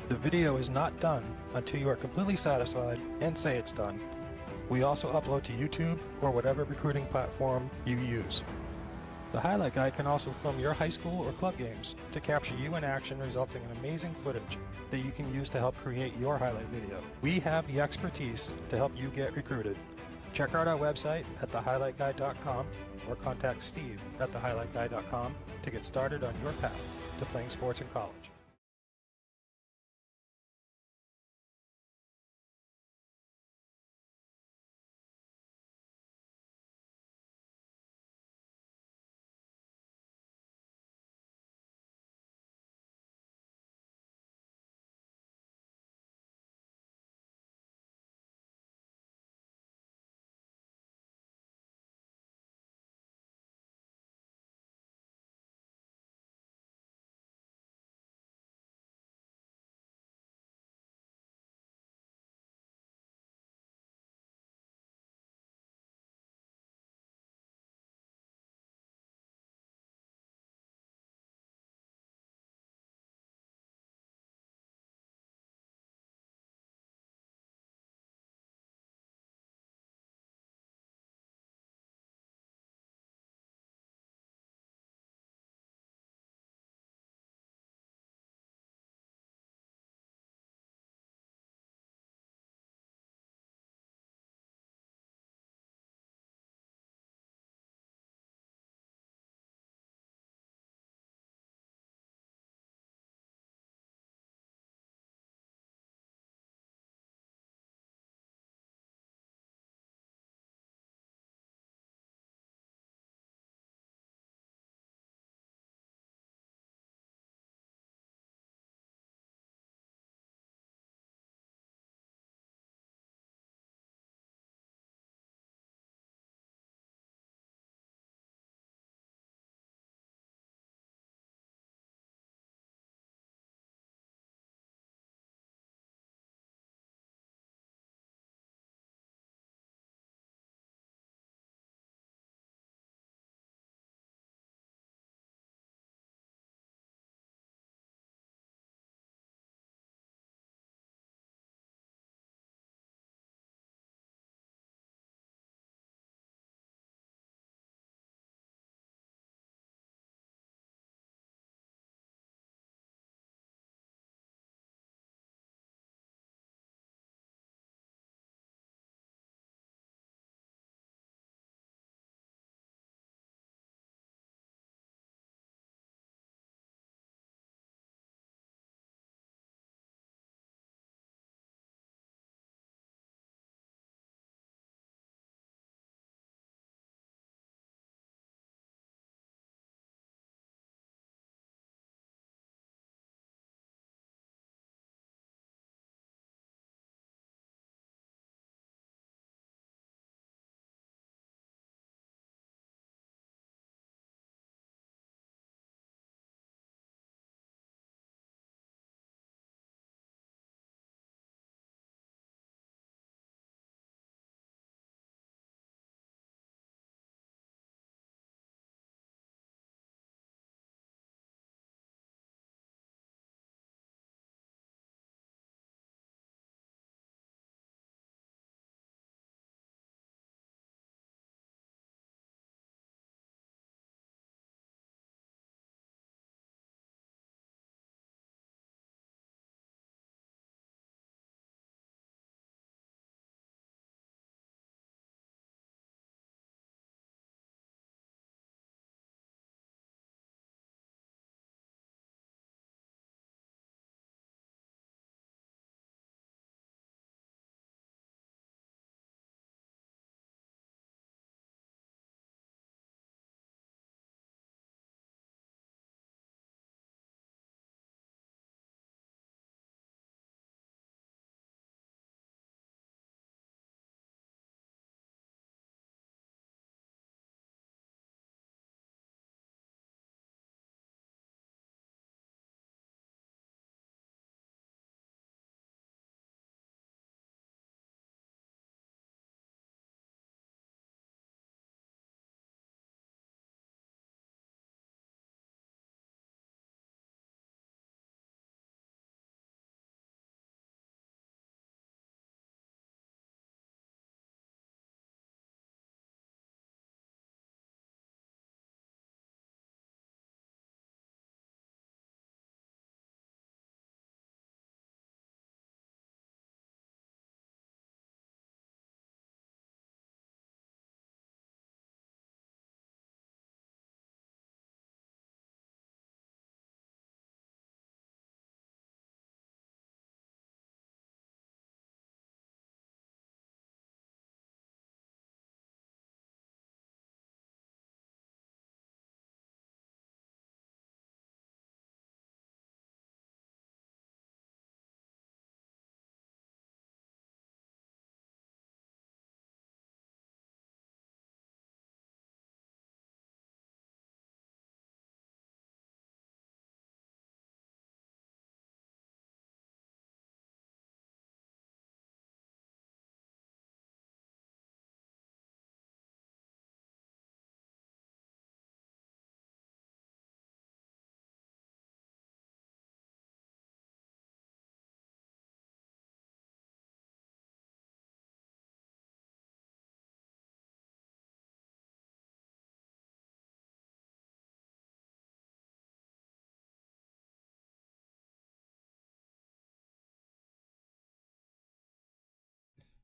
The video is not done until you are completely satisfied and say it's done. We also upload to YouTube or whatever recruiting platform you use. The highlight guide can also film your high school or club games to capture you in action, resulting in amazing footage that you can use to help create your highlight video. We have the expertise to help you get recruited. Check out our website at thehighlightguide.com or contact Steve at thehighlightguide.com to get started on your path to playing sports in college.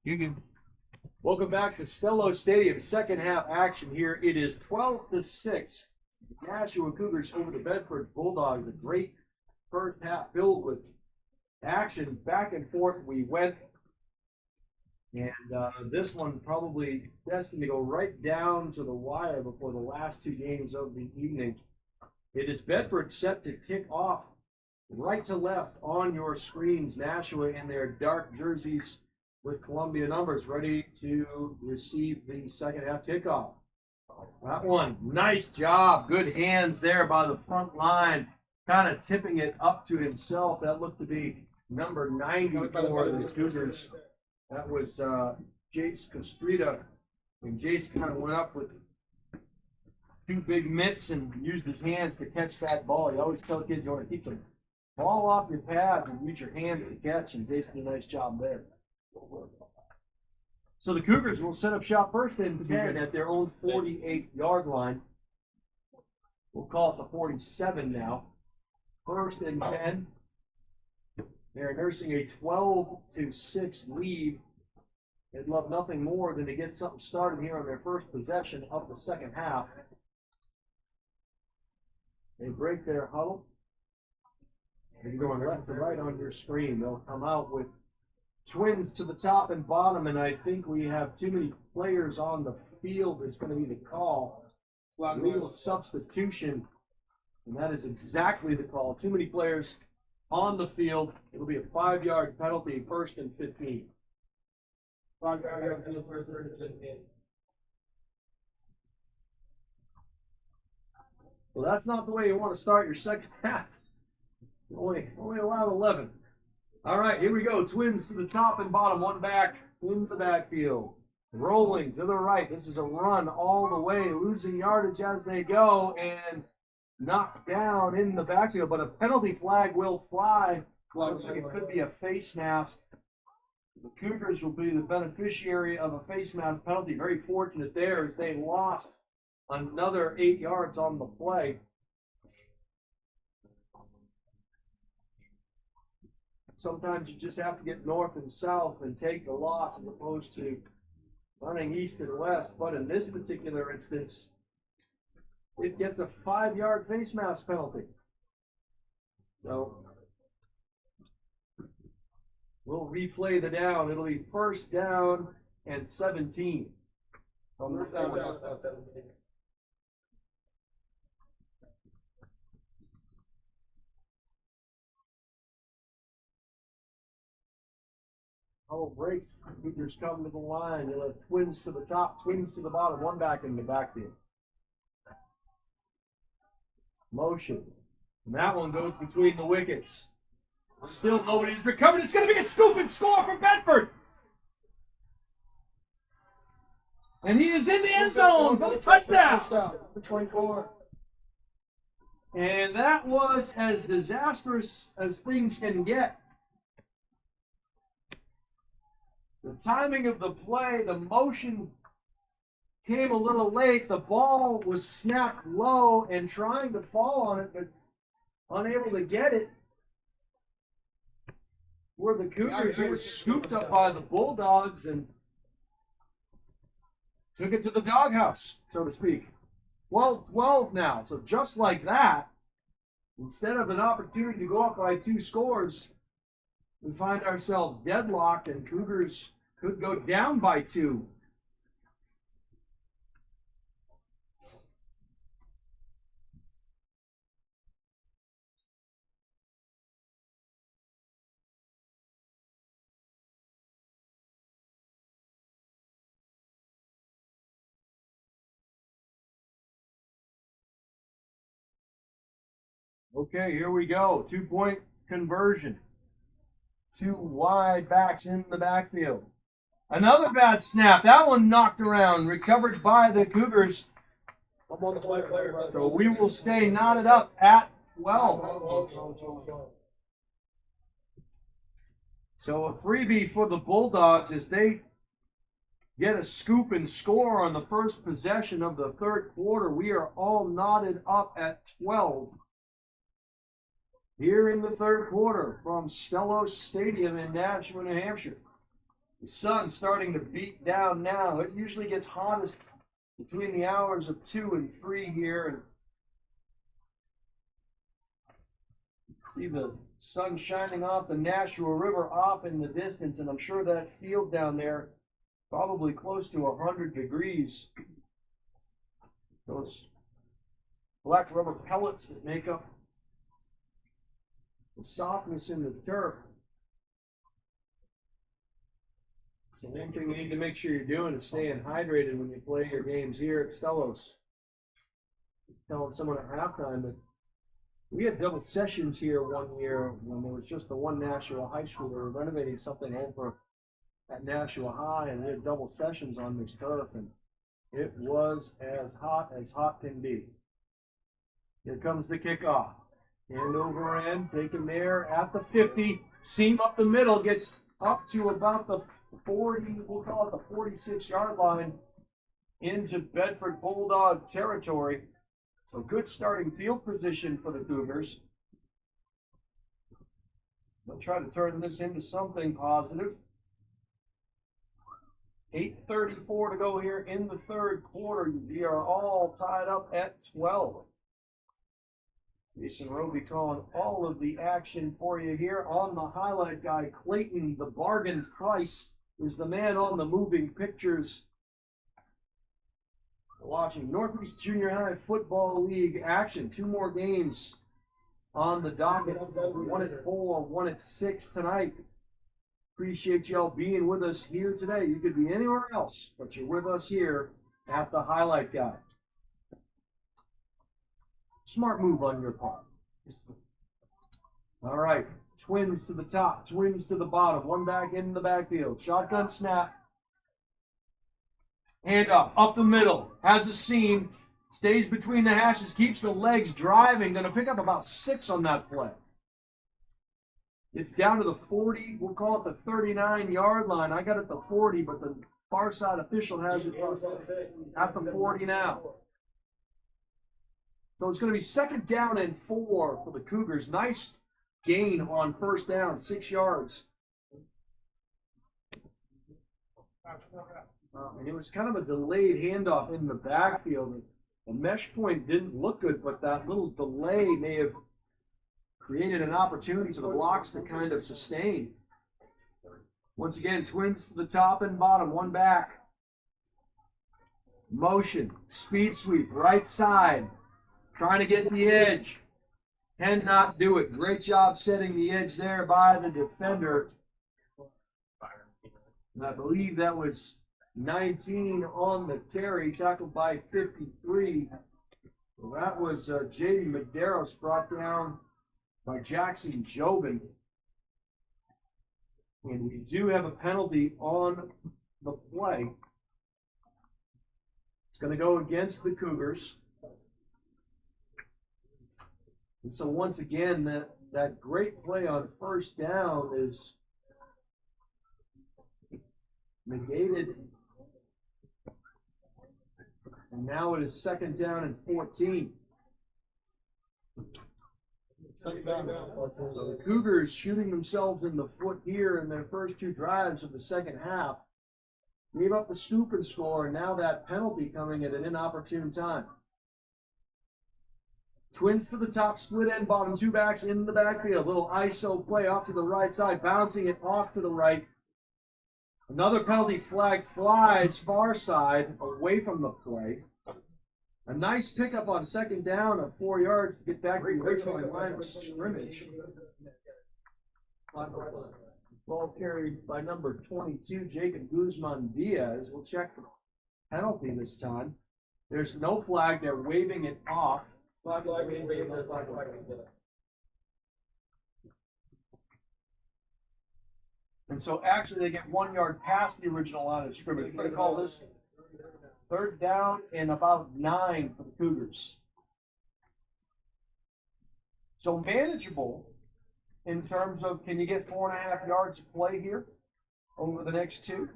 Welcome back to Stello Stadium, second half action here. It is 12-6. Nashua Cougars over the Bedford Bulldogs. A great first half filled with action. Back and forth we went. And this one probably destined to go right down to the wire before the last two games of the evening. It is Bedford set to kick off right to left on your screens. Nashua in their dark jerseys with Columbia numbers ready to receive the second half kickoff. That one, nice job. Good hands there by the front line, kind of tipping it up to himself. That looked to be number 90 for the Cougars. That was Jace Castrita. And Jace kind of went up with two big mitts and used his hands to catch that ball. You always tell kids you want to keep the ball off your pads and use your hands to catch, and Jace did a nice job there. So the Cougars will set up shop first and 10 at their own 48-yard line. We'll call it the 47 now. First and 10. They're nursing a 12-6 lead. They'd love nothing more than to get something started here on their first possession of the second half. They break their huddle. They're going left to right on your screen. They'll come out with twins to the top and bottom, and I think we have too many players on the field is going to be the call. Legal substitution, and that is exactly the call. Too many players on the field. It'll be a 5-yard penalty, first and 15. 5-yard penalty, first and 15. Well, that's not the way you want to start your second half. Only allowed 11. All right, here we go. Twins to the top and bottom, one back in the backfield. Rolling to the right. This is a run all the way, losing yardage as they go, and knocked down in the backfield. But a penalty flag will fly. Looks like it could be a face mask. The Cougars will be the beneficiary of a face mask penalty. Very fortunate there as they lost another 8 yards on the play. Sometimes you just have to get north and south and take the loss as opposed to running east and west. But in this particular instance, it gets a 5-yard face mask penalty. So we'll replay the down. It'll be first down and 17. First down, 17. Huddle breaks. Cougars come to the line. You'll have twins to the top, twins to the bottom, one back in the backfield. Motion. And that one goes between the wickets. Still nobody's recovered. It's going to be a scoop and score for Bedford. And he is in the end zone for the touchdown. 24. And that was as disastrous as things can get. The timing of the play, the motion came a little late. The ball was snapped low and trying to fall on it, but unable to get it. Were the Cougars, who were scooped up by the Bulldogs and took it to the doghouse, so to speak. 12-12 now. So just like that, instead of an opportunity to go up by 2 scores, we find ourselves deadlocked, and Cougars could go down by 2. Okay, here we go. 2-point conversion. 2 wide backs in the backfield. Another bad snap. That one knocked around. Recovered by the Cougars. I'm on the play player. So we will stay knotted up at 12. So a freebie for the Bulldogs as they get a scoop and score on the first possession of the third quarter. We are all knotted up at 12. Here in the third quarter from Stello Stadium in Nashua, New Hampshire. The sun's starting to beat down now. It usually gets hottest between the hours of 2 and 3 here. And see the sun shining off the Nashua River off in the distance, and I'm sure that field down there probably close to 100 degrees. Those black rubber pellets that make up the softness in the turf. So one thing you need to make sure you're doing is staying hydrated when you play your games here at Stellos. Telling someone at halftime that we had double sessions here one year when there was just the one Nashua high school. They were renovating something over at Nashua High, and we had double sessions on this turf, and it was as hot can be. Here comes the kickoff. Hand over end, taken there at the 50. Seam up the middle, gets up to about the 40, we'll call it the 46-yard line, into Bedford Bulldog territory. So good starting field position for the Cougars. They'll try to turn this into something positive. 8:34 to go here in the third quarter. We are all tied up at 12. Jason Roby calling all of the action for you here on the highlight guy. Clayton, the bargain price, is the man on the moving pictures. Watching Northeast Junior High Football League action. 2 more games on the docket. One at 4, one at 6 tonight. Appreciate y'all being with us here today. You could be anywhere else, but you're with us here at the highlight guy. Smart move on your part. All right. Twins to the top, twins to the bottom. One back in the backfield. Shotgun snap. Hand up the middle. Has a seam. Stays between the hashes. Keeps the legs driving. Going to pick up about 6 on that play. It's down to the 40. We'll call it the 39-yard line. I got it the 40, but the far side official has it at the 40 now. So it's going to be 2nd down and 4 for the Cougars. Nice gain on 1st down, 6 yards. And it was kind of a delayed handoff in the backfield. The mesh point didn't look good, but that little delay may have created an opportunity for the blocks to kind of sustain. Once again, twins to the top and bottom, one back. Motion, speed sweep, right side. Trying to get the edge. Cannot do it. Great job setting the edge there by the defender. And I believe that was 19 on the carry, tackled by 53. Well, that was J.D. Medeiros, brought down by Jackson Jobin. And we do have a penalty on the play. It's going to go against the Cougars. And so once again, that great play on 1st down is negated. And now it is 2nd down and 14. So the Cougars shooting themselves in the foot here in their first 2 drives of the second half. Gave up the scoop and score, and now that penalty coming at an inopportune time. Twins to the top, split end bottom, 2 backs in the backfield. Little ISO play off to the right side, bouncing it off to the right. Another penalty flag flies far side, away from the play. A nice pickup on 2nd down of 4 yards to get back to the original line of scrimmage. Ball carried by number 22, Jacob Guzman Diaz. We'll check the penalty this time. There's no flag. They're waving it off. And so actually they get 1 yard past the original line of scrimmage. We're going to call this 3rd down and about 9 for the Cougars. So manageable in terms of, can you get 4.5 yards of play here over the next 2?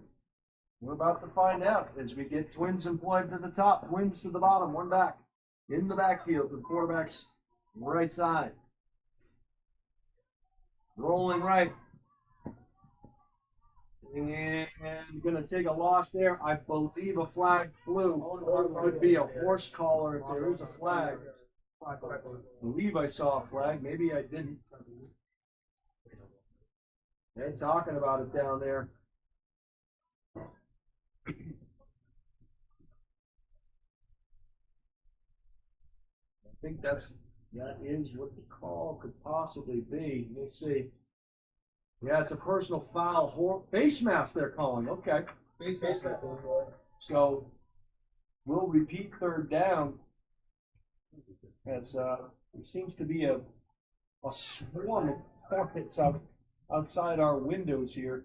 We're about to find out as we get twins employed to the top, twins to the bottom, one back. In the backfield to the quarterback's right side. Rolling right. And going to take a loss there. I believe a flag flew. Could be a horse collar if there is a flag. I believe I saw a flag. Maybe I didn't. They're talking about it down there. I think that is what the call could possibly be. We'll see. Yeah, it's a personal foul. Face mask they're calling. Okay. Face mask. So we'll repeat third down. As there seems to be a swarm of hornets outside our windows here.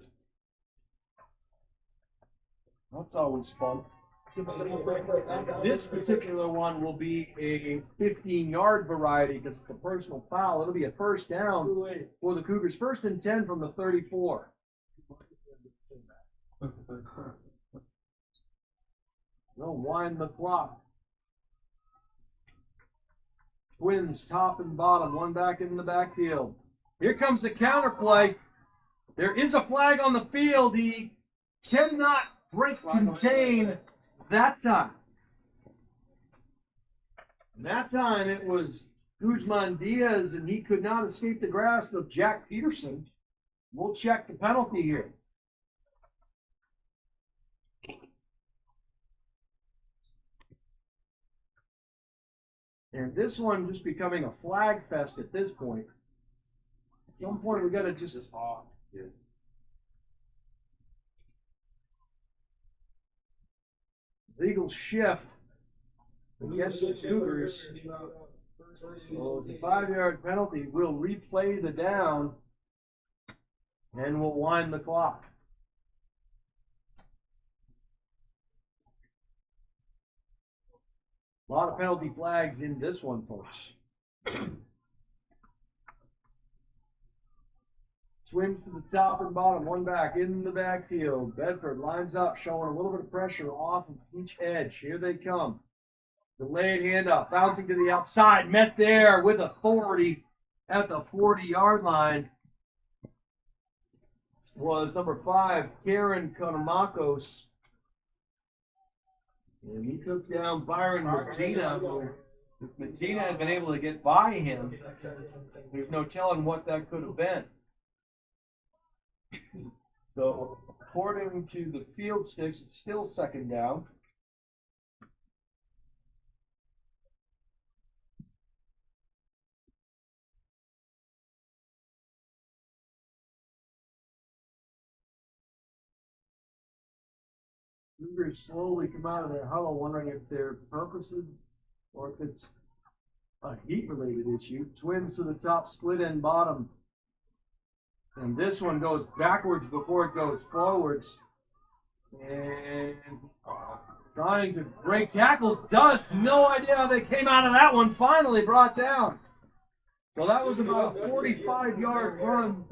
That's always fun. This particular one will be a 15-yard variety because it's a personal foul. It'll be a first down for the Cougars. 1st and 10 from the 34. They'll wind the clock. Twins top and bottom, one back in the backfield. Here comes the counter play. There is a flag on the field. He cannot contain that time. And that time it was Guzman Diaz, and he could not escape the grasp of Jack Peterson. We'll check the penalty here. And this one just becoming a flag fest at this point. At some point we got to just legal shift against the Cougars. So it's a 5-yard penalty. We'll replay the down and we'll wind the clock. A lot of penalty flags in this one, folks. Twins to the top and bottom, one back in the backfield. Bedford lines up, showing a little bit of pressure off of each edge. Here they come. Delayed handoff, bouncing to the outside, met there with authority at the 40-yard line. Was number 5, Karen Konomakos. And he took down Byron Medina. If Medina had been able to get by him, there's no telling what that could have been. So, according to the field sticks, it's still 2nd down. Cougars slowly come out of their huddle, wondering if they're purposely or if it's a heat-related issue. Twins to the top, split end bottom. And this one goes backwards before it goes forwards. And trying to break tackles, does. No idea how they came out of that one. Finally brought down. So that was about a 45-yard run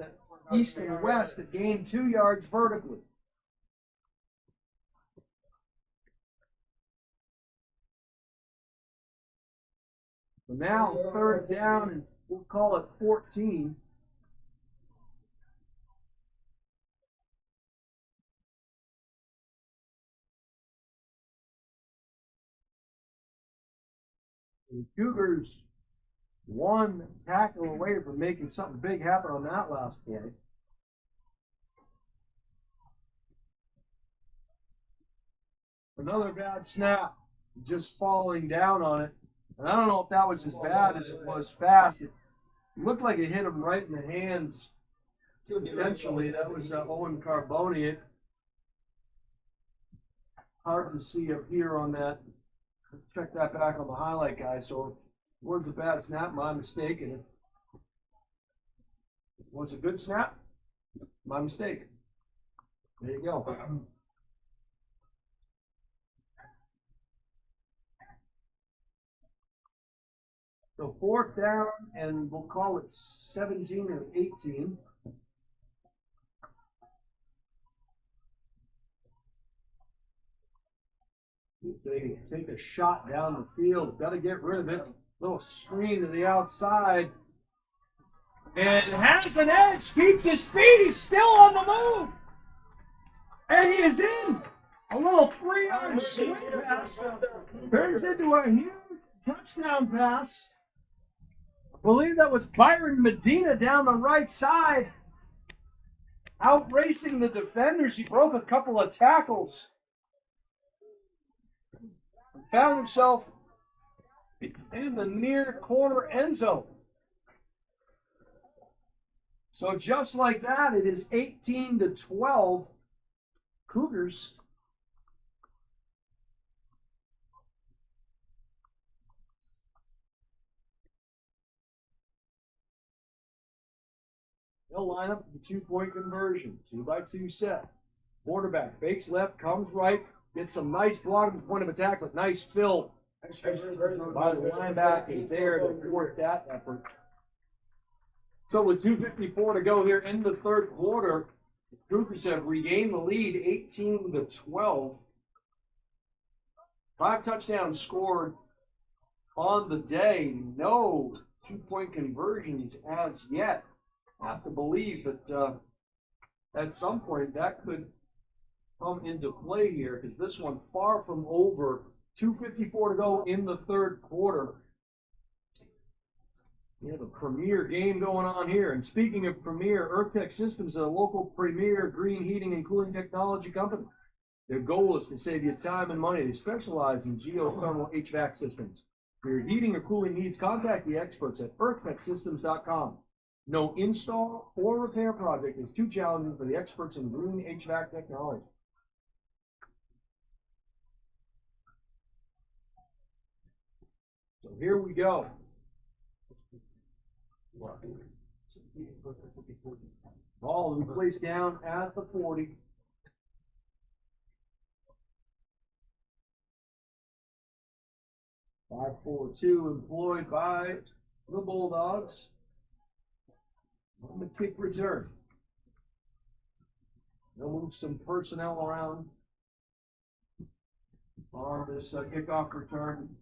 east and west that gained 2 yards vertically. So now 3rd down, and we'll call it 14. The Cougars 1 tackle away from making something big happen on that last play. Another bad snap, just falling down on it. And I don't know if that was as bad as it was fast. It looked like it hit him right in the hands. Potentially, that was Owen Carboni. Hard to see up here on that. Check that back on the highlight, guys. So if it was a bad snap, my mistake. And if it was a good snap, my mistake. There you go. So 4th down, and we'll call it 17 or 18. They take a shot down the field. Got to get rid of it. Little screen to the outside. And has an edge. Keeps his feet. He's still on the move. And he is in. A little 3-yard swing pass turns into a huge touchdown pass. I believe that was Byron Medina down the right side, out racing the defenders. He broke a couple of tackles. Found himself in the near corner end zone. So just like that, it is 18-12. Cougars. They'll line up the 2-point conversion. 2-by-2 set. Quarterback fakes left, comes right, gets some nice block at the point of attack, but nice fill by the linebacker there to thwart that effort. So with 2:54 to go here in the third quarter, the Cougars have regained the lead 18-12. 5 touchdowns scored on the day. No 2-point conversions as yet. Have to believe that at some point that could come into play here, because this one far from over. 2:54 to go in the third quarter. We have a premier game going on here. And speaking of premier, EarthTech Systems is a local premier green heating and cooling technology company. Their goal is to save you time and money. They specialize in geothermal HVAC systems. For your heating or cooling needs, contact the experts at earthtechsystems.com. No install or repair project is too challenging for the experts in green HVAC technology. So here we go. Ball will be placed down at the 40. (5-4-2) employed by the Bulldogs on the kick return. They'll move some personnel around on this kickoff return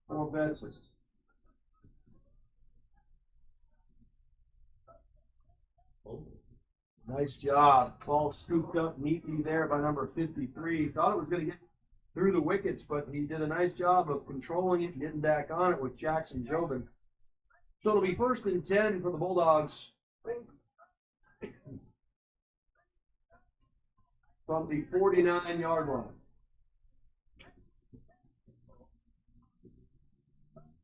for Bedford. Nice job. Ball scooped up neatly there by number 53. Thought it was going to get through the wickets, but he did a nice job of controlling it and getting back on it with Jackson Jobin. So it'll be 1st and 10 for the Bulldogs from the 49-yard line.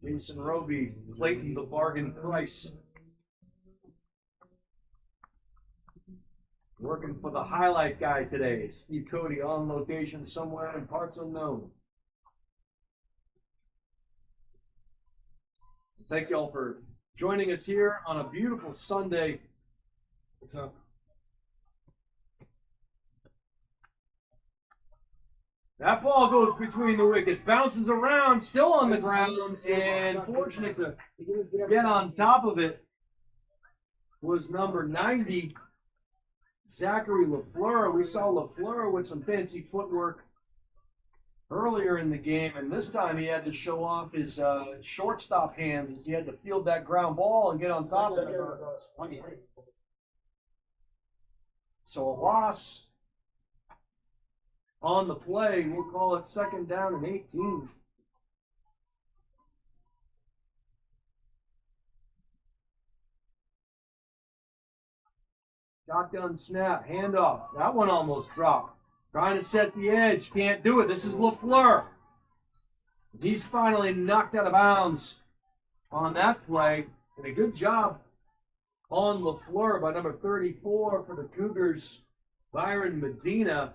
Jason Roby, Clayton the bargain price. Working for the highlight guy today, Steve Cody, on location somewhere in parts unknown. Thank you all for joining us here on a beautiful Sunday. That ball goes between the wickets, bounces around, still on the ground, and fortunate to get on top of it was number 90. Zachary LaFleur. We saw LaFleur with some fancy footwork earlier in the game, and this time he had to show off his shortstop hands as he had to field that ground ball and get on top of it. So a loss on the play. We'll call it 2nd down and 18. Shotgun snap, handoff. That one almost dropped. Trying to set the edge, can't do it. This is LaFleur. He's finally knocked out of bounds on that play. And a good job on LaFleur by number 34 for the Cougars, Byron Medina.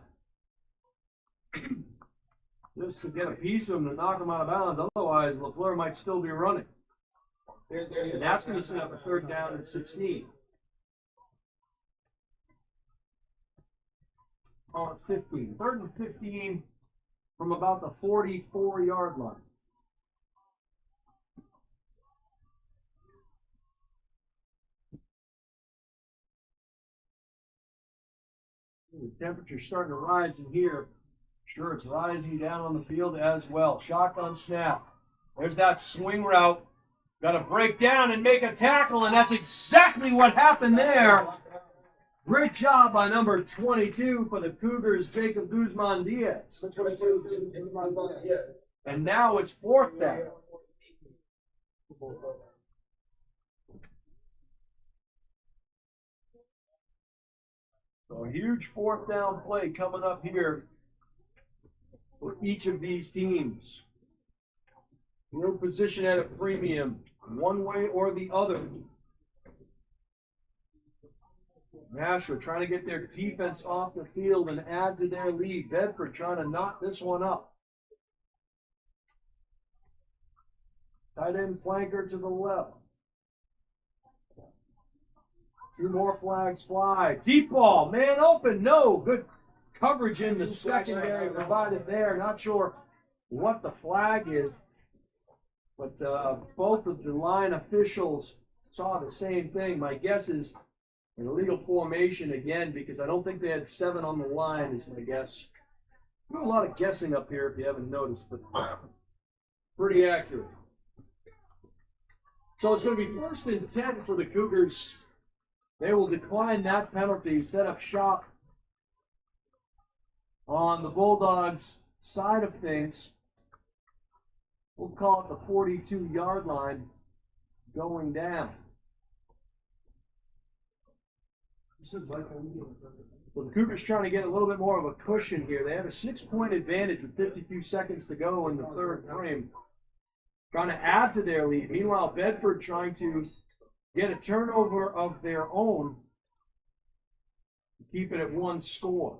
Just to get a piece of him to knock him out of bounds. Otherwise, LaFleur might still be running. And that's going to set up a 3rd down and 16. On 15. 3rd and 15 from about the 44-yard line. The temperature's starting to rise in here. Sure, it's rising down on the field as well. Shotgun snap. There's that swing route. Got to break down and make a tackle, and that's exactly what happened there. Great job by number 22 for the Cougars, Jacob Guzman-Diaz. And now it's 4th down. So a huge 4th down play coming up here for each of these teams. Field position at a premium, one way or the other. Nashua trying to get their defense off the field and add to their lead. Bedford trying to knock this one up. Tight end flanker to the left. 2 more flags fly. Deep ball, man open, no. Good coverage in the secondary provided there. Not sure what the flag is, but both of the line officials saw the same thing. My guess is an illegal formation again, because I don't think they had 7 on the line, is my guess. We do a lot of guessing up here if you haven't noticed, but pretty accurate. So it's going to be 1st and 10 for the Cougars. They will decline that penalty, set up shop on the Bulldogs' side of things. We'll call it the 42-yard line going down. So the Cougars trying to get a little bit more of a cushion here. They have a 6-point advantage with 52 seconds to go in the 3rd frame. Trying to add to their lead. Meanwhile, Bedford trying to get a turnover of their own to keep it at 1 score.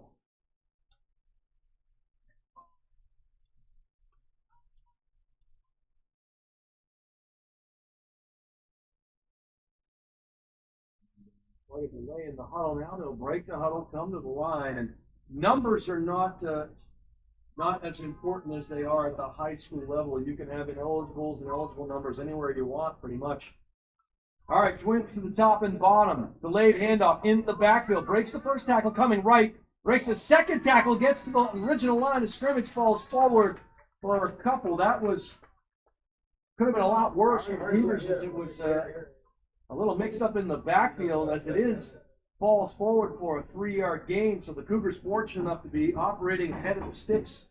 Play delay in the huddle now. They'll break the huddle, come to the line, and numbers are not as important as they are at the high school level. You can have ineligibles and eligible numbers anywhere you want, pretty much. All right, twins to the top and bottom. Delayed handoff in the backfield. Breaks the first tackle coming right. Breaks the second tackle. Gets to the original line of scrimmage. Falls forward for a couple. That could have been a lot worse for the Cougars, as it was a little mixed up in the backfield. As it is, falls forward for a 3-yard gain. So the Cougars fortunate enough to be operating ahead of the sticks.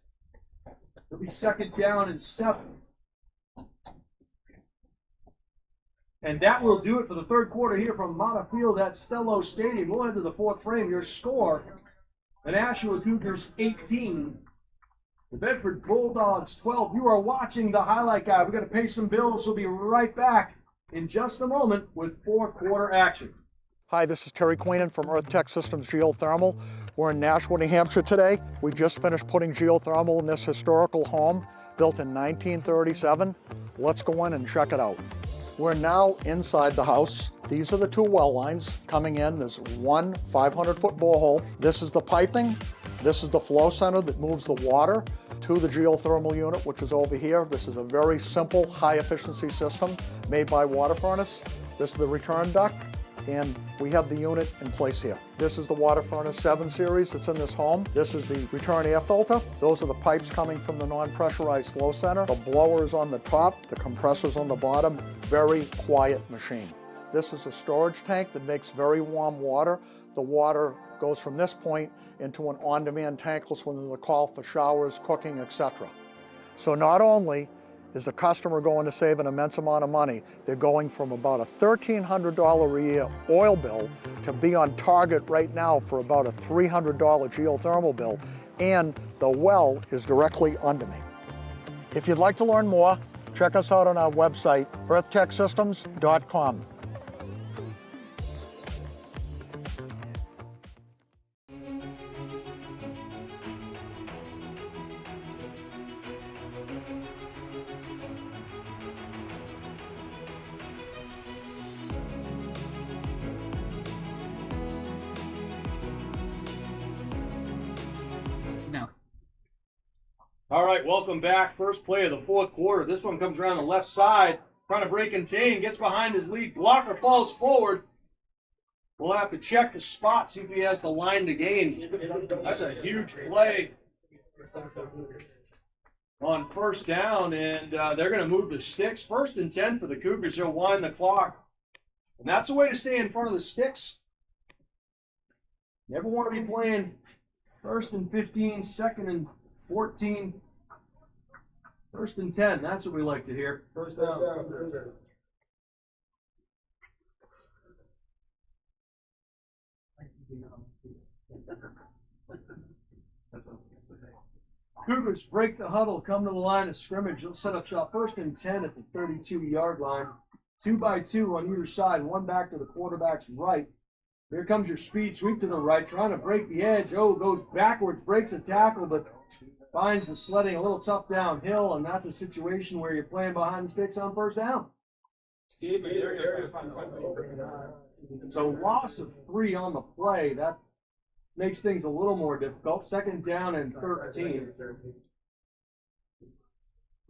It'll be 2nd down and 7. And that will do it for the 3rd quarter here from Mata Field at Stello Stadium. We'll head to the 4th frame. Your score, the Nashua Cougars 18, the Bedford Bulldogs 12. You are watching the Highlight Guy. We're going to pay some bills. We'll be right back in just a moment with 4th quarter action. Hi, this is Terry Queenan from Earth Tech Systems Geothermal. We're in Nashua, New Hampshire today. We just finished putting geothermal in this historical home built in 1937. Let's go in and check it out. We're now inside the house. These are the 2 well lines coming in. There's 1 500-foot borehole. This is the piping. This is the flow center that moves the water to the geothermal unit, which is over here. This is a very simple, high-efficiency system made by Water Furnace. This is the return duct, and we have the unit in place here. This is the Water Furnace 7 series that's in this home. This is the return air filter. Those are the pipes coming from the non-pressurized flow center. The blower is on the top, the compressor's on the bottom. Very quiet machine. This is a storage tank that makes very warm water. The water goes from this point into an on-demand tankless when there's a call for showers, cooking, etc. So not only is the customer going to save an immense amount of money, they're going from about a $1,300 a year oil bill to be on target right now for about a $300 geothermal bill, and the well is directly under me. If you'd like to learn more, check us out on our website, earthtechsystems.com. All right, welcome back. First play of the 4th quarter. This one comes around the left side, trying to break contain, gets behind his lead blocker, falls forward. We'll have to check the spot, see if he has the line to gain. That's a huge play on 1st down, and they're going to move the sticks. 1st and 10 for the Cougars. They'll wind the clock. And that's the way to stay in front of the sticks. Never want to be playing 1st and 15, 2nd and 14, 1st and 10. That's what we like to hear. First down. Cougars break the huddle, come to the line of scrimmage. They'll set up shop 1st and 10 at the 32-yard line. 2 by 2 on either side, one back to the quarterback's right. Here comes your speed sweep to the right, trying to break the edge. Oh, goes backwards, breaks a tackle, but finds the sledding a little tough downhill, and that's a situation where you're playing behind the sticks on 1st down. So loss of 3 on the play. That makes things a little more difficult. 2nd down and 13.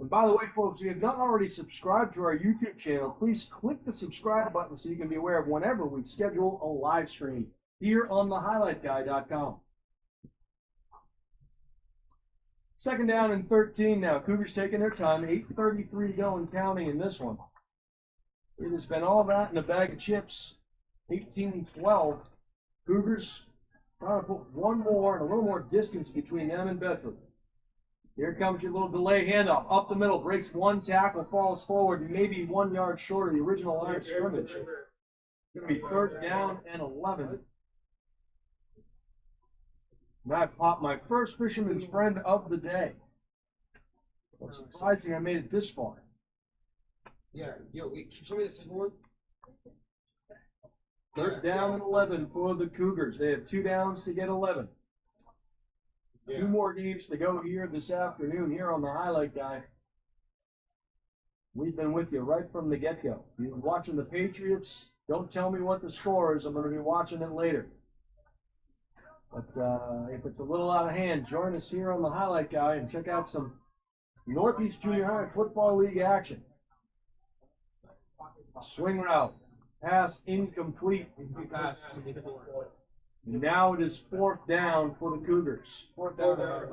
And by the way, folks, if you have not already subscribed to our YouTube channel, please click the subscribe button so you can be aware of whenever we schedule a live stream here on thehighlightguy.com. 2nd down and 13 now. Cougars taking their time. 8:33 going counting in this one. It has been all that in a bag of chips. 18-12. Cougars trying to put one more and a little more distance between them and Bedford. Here comes your little delay handoff. Up the middle, breaks one tackle, falls forward, maybe 1 yard short of the original line of scrimmage. It's going to be 3rd down and 11. And I popped my first fisherman's friend of the day. It's surprising I made it this far. Yeah, yo, show me the second one. 3rd down and 11 for the Cougars. They have 2 downs to get 11. Yeah. 2 more games to go here this afternoon here on the Highlight Guy. We've been with you right from the get-go. You're watching the Patriots. Don't tell me what the score is. I'm going to be watching it later. But if it's a little out of hand, join us here on the Highlight Guy and check out some Northeast Junior High Football League action. Swing route. Pass incomplete. Now it is 4th down for the Cougars. 4th down.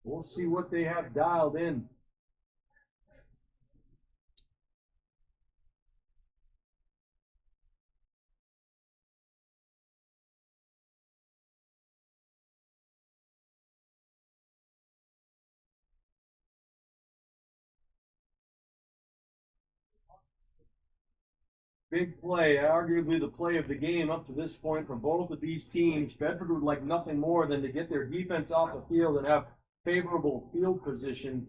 We'll see what they have dialed in. Big play, arguably the play of the game up to this point for both of these teams. Bedford would like nothing more than to get their defense off the field and have favorable field position.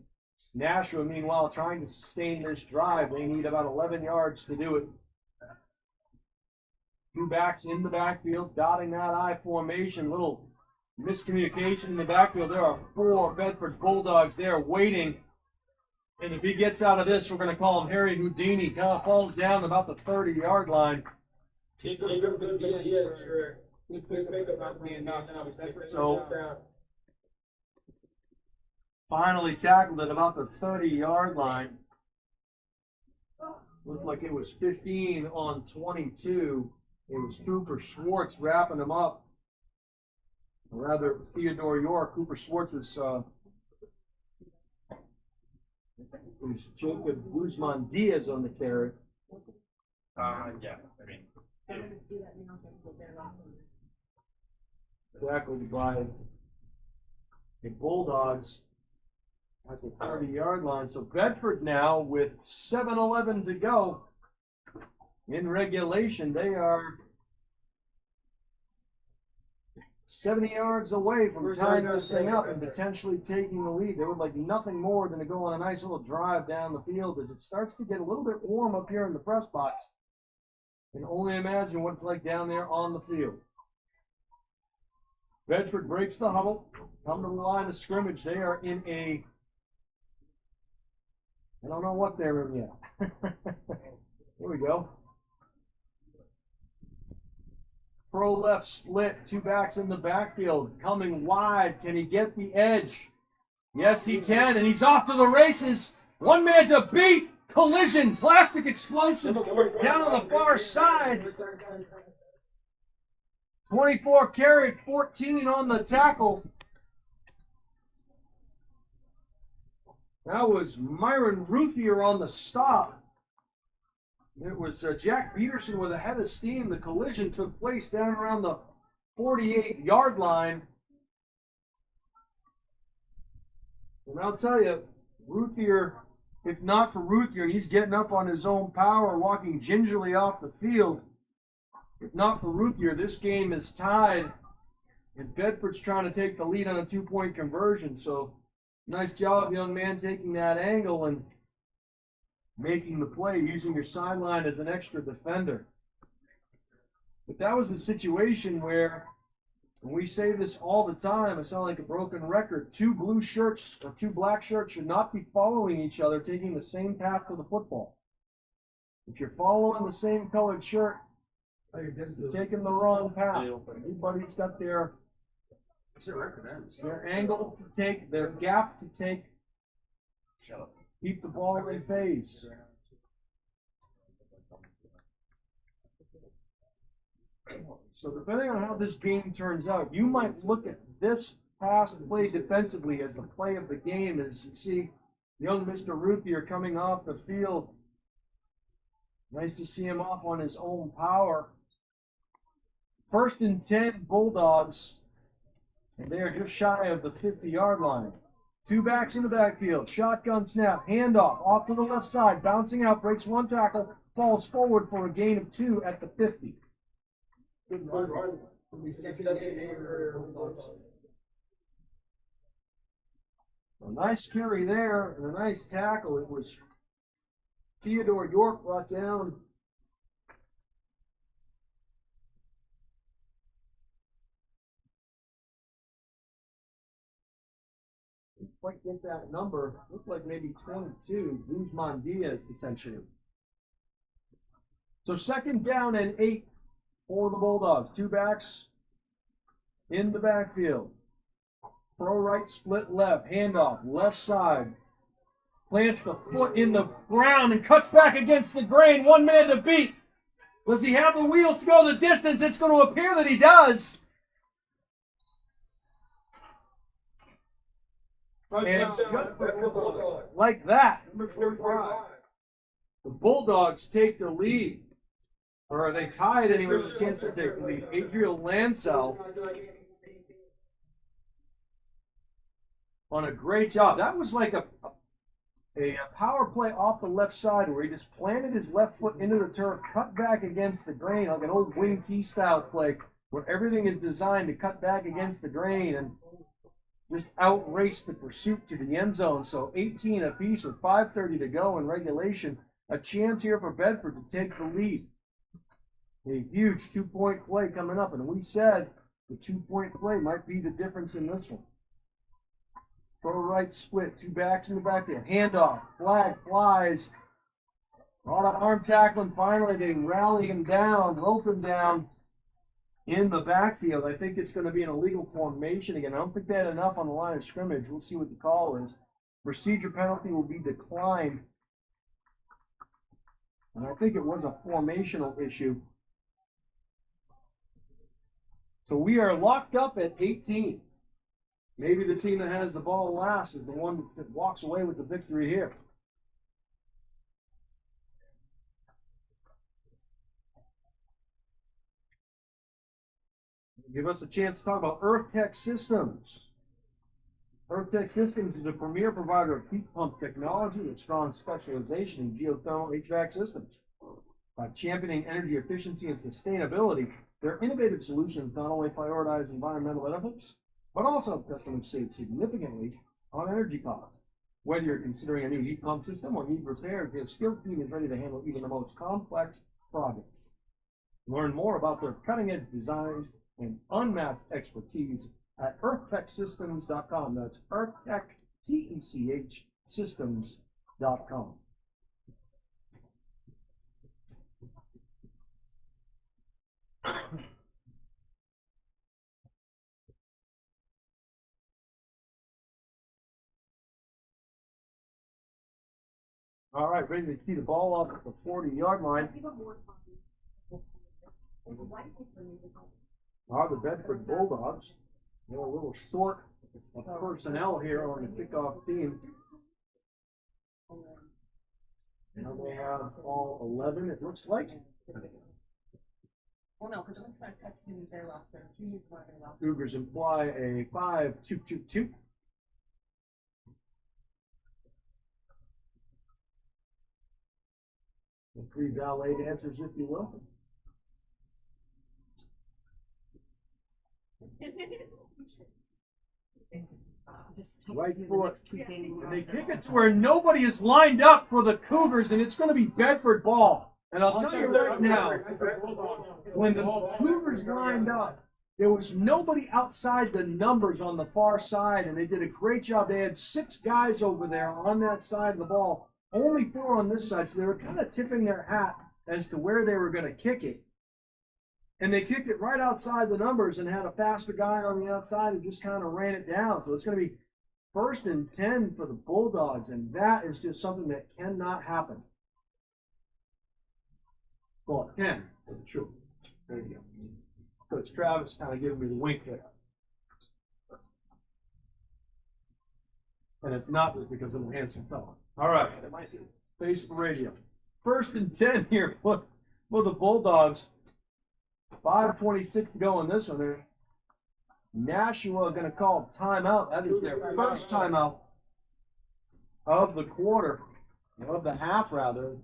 Nashua, meanwhile, trying to sustain this drive. They need about 11 yards to do it. 2 backs in the backfield, dotting that I formation. Little miscommunication in the backfield. There are 4 Bedford Bulldogs there waiting. And if he gets out of this, we're going to call him Harry Houdini. Kind of falls down about the 30-yard line. So, finally tackled at about the 30-yard line. Looked like it was 15 on 22. It was Cooper Schwartz wrapping him up. Or rather, Theodore York. Cooper Schwartz was Jacob Guzman Diaz on the carry. Yeah, I mean. Tackled by the Bulldogs at the 30-yard line. So Bedford now with 7:11 to go in regulation. They are 70 yards away from tying this thing up and potentially taking the lead. They would like nothing more than to go on a nice little drive down the field as it starts to get a little bit warm up here in the press box. Can only imagine what it's like down there on the field. Bedford breaks the huddle, come to the line of scrimmage. They are in a, I don't know what they're in yet. Here we go. Pro left split, 2 backs in the backfield, coming wide. Can he get the edge? Yes, he can, and he's off to the races. 1 man to beat. Collision, plastic explosion down on the far side. 24 carried, 14 on the tackle. That was Myron Ruthier on the stop. It was Jack Peterson with a head of steam. The collision took place down around the 48-yard line. And I'll tell you, Ruthier, if not for Ruthier, he's getting up on his own power, walking gingerly off the field. If not for Ruthier, this game is tied, and Bedford's trying to take the lead on a 2-point conversion. So nice job, young man, taking that angle and making the play, using your sideline as an extra defender. But that was the situation where, and we say this all the time, I sound like a broken record, two blue shirts or two black shirts should not be following each other, taking the same path to the football. If you're following the same colored shirt, you're taking the wrong path. Everybody's got their angle to take, their gap to take. Shut up. Keep the ball in phase. So depending on how this game turns out, you might look at this pass play defensively as the play of the game as you see young Mr. Ruthier coming off the field. Nice to see him off on his own power. 1st and 10 Bulldogs, and they are just shy of the 50-yard line. Two backs in the backfield, shotgun snap, handoff, off to the left side, bouncing out, breaks one tackle, falls forward for a gain of 2 at the 50. Good run. A nice carry there, and a nice tackle. It was Theodore York brought down. Didn't quite get that number. Looked like maybe 22. Guzman Diaz potentially. So 2nd down and 8 for the Bulldogs. Two backs in the backfield. Throw right, split left, handoff, left side. Plants the foot in the ground and cuts back against the grain. One man to beat. Does he have the wheels to go the distance? It's going to appear that he does. And like that, the Bulldogs take the lead. Or are they tied anyway? There's a chance to take the lead. Adriel Lansell on a great job. That was like a power play off the left side where he just planted his left foot into the turf, cut back against the grain, like an old wing T style play where everything is designed to cut back against the grain and just outrace the pursuit to the end zone. So 18 apiece with 5:30 to go in regulation. A chance here for Bedford to take the lead. A huge 2-point play coming up, and we said the 2-point play might be the difference in this one. Throw right split, two backs in the backfield, handoff, flag flies. A lot of arm tackling. Finally, they rally him down, rope him down in the backfield. I think it's going to be an illegal formation again. I don't think they had enough on the line of scrimmage. We'll see what the call is. Procedure penalty will be declined. And I think it was a formational issue. So we are locked up at 18. Maybe the team that has the ball last is the one that walks away with the victory here. Give us a chance to talk about Earth Tech Systems. Earth Tech Systems is a premier provider of heat pump technology with strong specialization in geothermal HVAC systems. By championing energy efficiency and sustainability, their innovative solutions not only prioritize environmental benefits, but also help customers save significantly on energy costs. Whether you're considering a new heat pump system or need repairs, their skilled team is ready to handle even the most complex projects. Learn more about their cutting-edge designs and unmatched expertise at earthtechsystems.com. That's earthtech, T-E-C-H, systems.com. All right, ready to tee the ball up at the 40-yard line. Are the Bedford Bulldogs. They're a little short of personnel here on the kickoff team. Now they have all 11, it looks like. Well, no, because it looks like Texas didn't their last there. Cougars imply a 5-2-2-2. The 3 ballet dancers, if you will. Right foot. And they kick it to where nobody is lined up for the Cougars, and it's going to be Bedford ball. And I'll tell you right now, when the Cougars lined up, there was nobody outside the numbers on the far side, and they did a great job. They had 6 guys over there on that side of the ball, only 4 on this side, so they were kind of tipping their hat as to where they were going to kick it. And they kicked it right outside the numbers and had a faster guy on the outside who just kind of ran it down. So it's going to be 1st and 10 for the Bulldogs, and that is just something that cannot happen. Well, 10 for the truth. There you go. Coach Travis kind of giving me the wink there. And it's not just because I'm a handsome fellow. All right. Face for radio. 1st and 10 here for the Bulldogs. 5:26 to go in this one. Nashua going to call timeout. That is their first timeout of the quarter, of the half rather.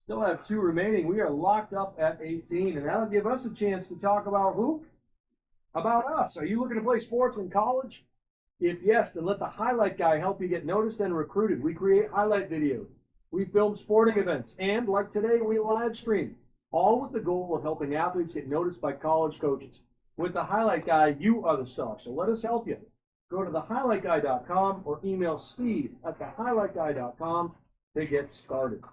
Still have 2 remaining. We are locked up at 18, and that'll give us a chance to talk about who? About us. Are you looking to play sports in college? If yes, then let the highlight guy help you get noticed and recruited. We create highlight videos. We film sporting events, and like today, we live stream. All with the goal of helping athletes get noticed by college coaches. With the Highlight Guy, you are the star, so let us help you. Go to thehighlightguy.com or email Steve at thehighlightguy.com to get started.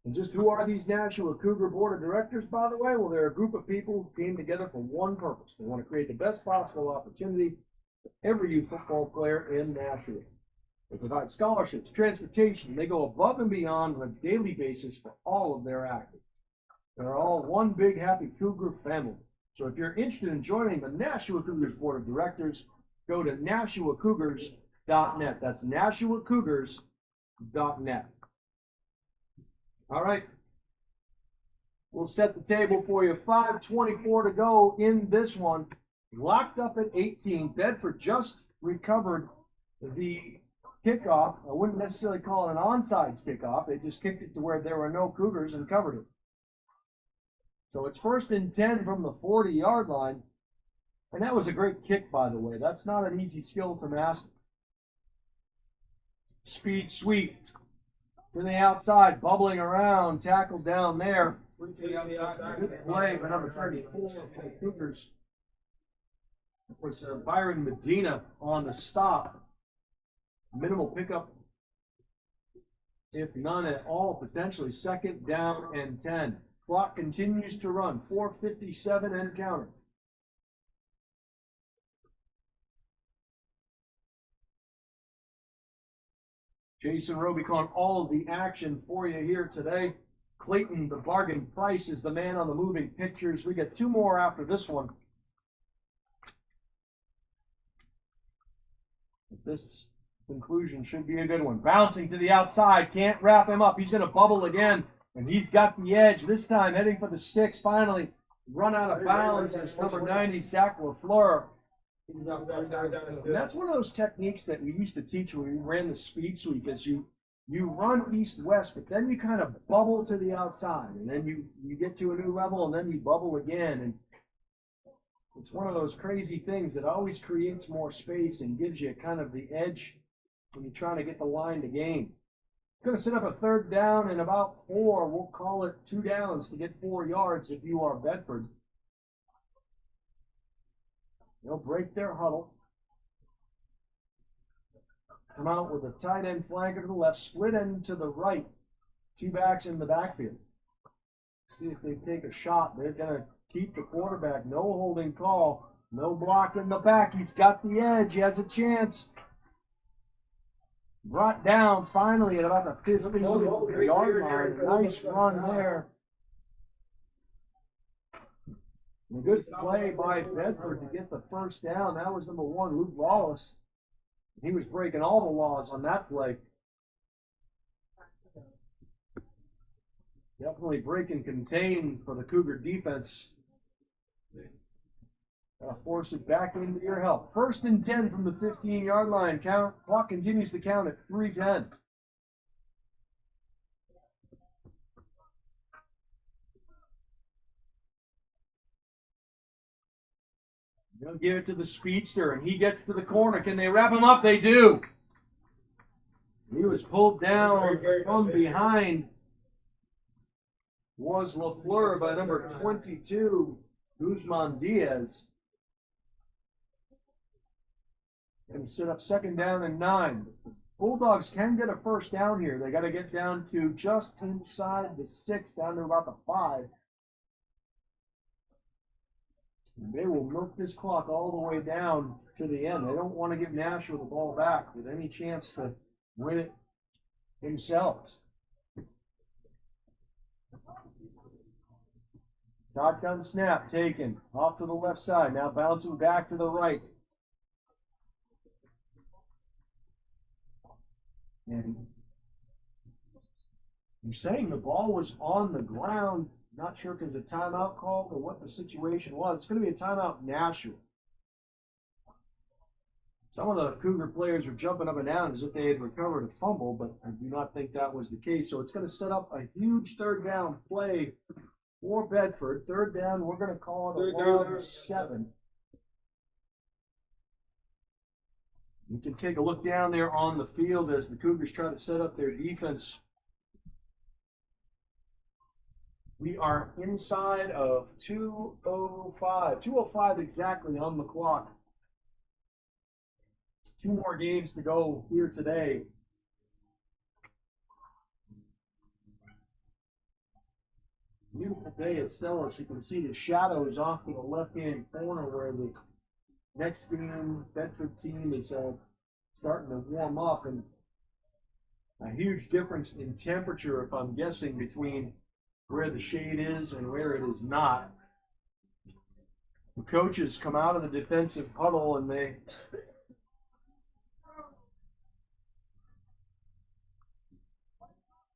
And just who are these Nashua Cougar Board of Directors, by the way? Well, they're a group of people who came together for one purpose. They want to create the best possible opportunity for every youth football player in Nashua. They provide scholarships, transportation. They go above and beyond on a daily basis for all of their athletes. They're all one big happy Cougar family. So if you're interested in joining the Nashua Cougars Board of Directors, go to NashuaCougars.net. That's NashuaCougars.net. All right. We'll set the table for you. 5:24 to go in this one. Locked up at 18. Bedford just recovered the kickoff. I wouldn't necessarily call it an onside kickoff. They just kicked it to where there were no Cougars and covered it. So it's 1st and 10 from the 40-yard line. And that was a great kick, by the way. That's not an easy skill to master. Speed sweep to the outside, bubbling around, tackled down there. Good play by number 34 for the Cougars. It was Byron Medina on the stop. Minimal pickup, if none at all, potentially 2nd down and 10. Clock continues to run, 4:57 and counting. Jason Roby calling all of the action for you here today. Clayton, the bargain price, is the man on the moving pictures. We got 2 more after this one. This conclusion should be a good one. Bouncing to the outside, can't wrap him up. He's going to bubble again, and he's got the edge. This time heading for the sticks, finally run out of bounds. It's number 90, Zach LaFleur. And that's one of those techniques that we used to teach when we ran the speed sweep, is you run east-west, but then you kind of bubble to the outside, and then you get to a new level, and then you bubble again. And it's one of those crazy things that always creates more space and gives you kind of the edge when you're trying to get the line to gain. Going to set up a 3rd down and about 4. We'll call it 2 downs to get 4 yards if you are Bedford. They'll break their huddle. Come out with a tight end flanker to the left, split end to the right. 2 backs in the backfield. See if they take a shot. They're going to keep the quarterback. No holding call. No block in the back. He's got the edge. He has a chance. Brought down finally at about the 15-yard line. Nice run there. And a good play by Bedford to get the 1st down. That was number 1, Luke Wallace. He was breaking all the laws on that play. Definitely break and contain for the Cougar defense. Gotta force it back into your help. 1st and 10 from the 15-yard line. Clock continues to count at 3:10. They'll give it to the speedster, and he gets to the corner. Can they wrap him up? They do. He was pulled down from behind. Was LaFleur by number 22, Guzman Diaz. And set up 2nd down and 9. Bulldogs can get a 1st down here. They got to get down to just inside the 6, down to about the 5. And they will milk this clock all the way down to the end. They don't want to give Nashua the ball back with any chance to win it themselves. Shotgun snap taken off to the left side. Now bouncing back to the right. And you're saying the ball was on the ground. Not sure if there's a timeout called or what the situation was. It's going to be a timeout Nashua. Some of the Cougar players are jumping up and down as if they had recovered a fumble, but I do not think that was the case. So it's going to set up a huge 3rd down play for Bedford. 3rd down, we're going to call it a long 7. You can take a look down there on the field as the Cougars try to set up their defense. We are inside of 2:05. 2:05 exactly on the clock. 2 more games to go here today. Beautiful day at Stellas. You can see the shadows off to the left-hand corner where the next game Bedford team is starting to warm up, and a huge difference in temperature, if I'm guessing, between where the shade is and where it is not. The coaches come out of the defensive huddle and they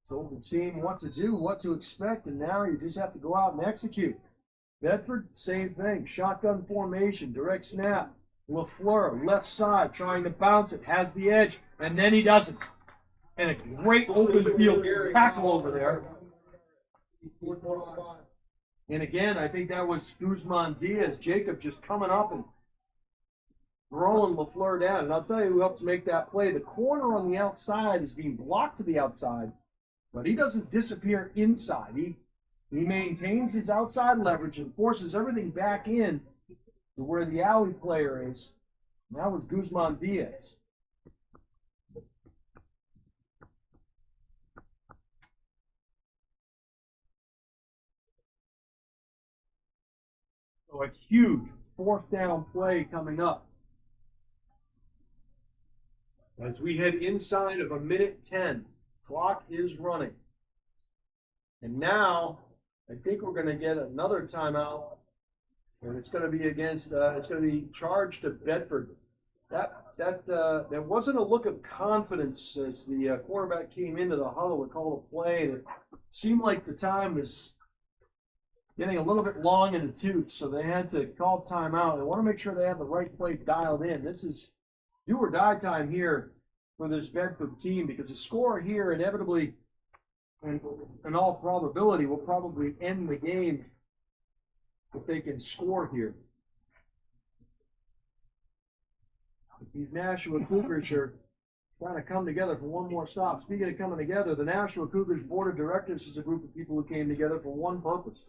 told the team what to do, what to expect, and now you just have to go out and execute. Bedford, same thing. Shotgun formation, direct snap. LaFleur, left side, trying to bounce it, has the edge, and then he doesn't. And a great open field tackle over there. And again, I think that was Guzman Diaz, Jacob just coming up and throwing LaFleur down. And I'll tell you who helps make that play. The corner on the outside is being blocked to the outside, but he doesn't disappear inside. He maintains his outside leverage and forces everything back in to where the alley player is. And that was Guzman Diaz. So a huge 4th down play coming up as we head inside of 1:10. Clock is running. And now I think we're going to get another timeout, and it's going to be against, it's going to be charged to Bedford. There wasn't a look of confidence as the quarterback came into the huddle to call a play, and it seemed like the time was getting a little bit long in the tooth, so they had to call timeout. They want to make sure they have the right play dialed in. This is do or die time here for this Bedford team, because the score here inevitably, in all probability, will probably end the game if they can score here. But these Nashua Cougars are trying to come together for one more stop. Speaking of coming together, the Nashua Cougars Board of Directors is a group of people who came together for one purpose.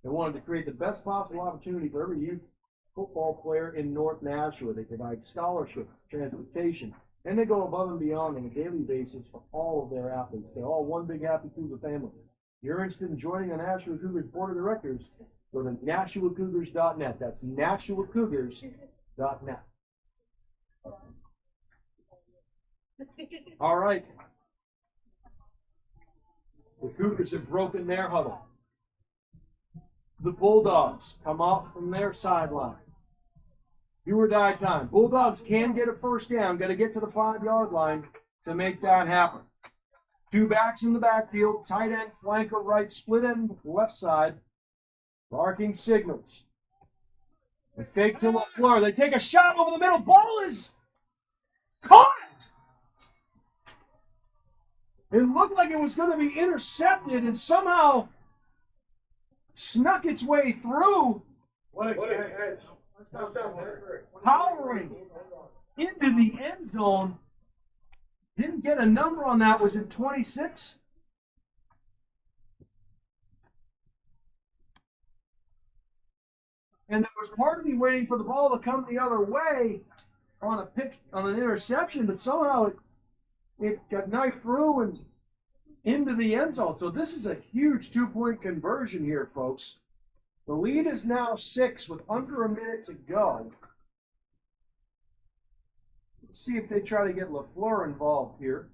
They wanted to create the best possible opportunity for every youth football player in North Nashua. They provide scholarships, transportation, and they go above and beyond on a daily basis for all of their athletes. They're all one big happy Cougar family. If you're interested in joining the Nashua Cougars Board of Directors, go to NashuaCougars.net. That's NashuaCougars.net. All right. The Cougars have broken their huddle. The Bulldogs come off from their sideline. Do or die time. Bulldogs can get a first down. Got to get to the 5-yard line to make that happen. Two backs in the backfield, tight end, flanker right, split end left side. Barking signals. They fake to LaFleur. They take a shot over the middle. Ball is caught. It looked like it was going to be intercepted and somehow snuck its way through. Powering into the end zone. Didn't get a number on that. Was it 26? And there was part of me waiting for the ball to come the other way on an interception, but somehow it got knifed through and into the end zone. So this is a huge 2-point conversion here, folks. The lead is now 6 with under a minute to go. Let's see if they try to get LaFleur involved here.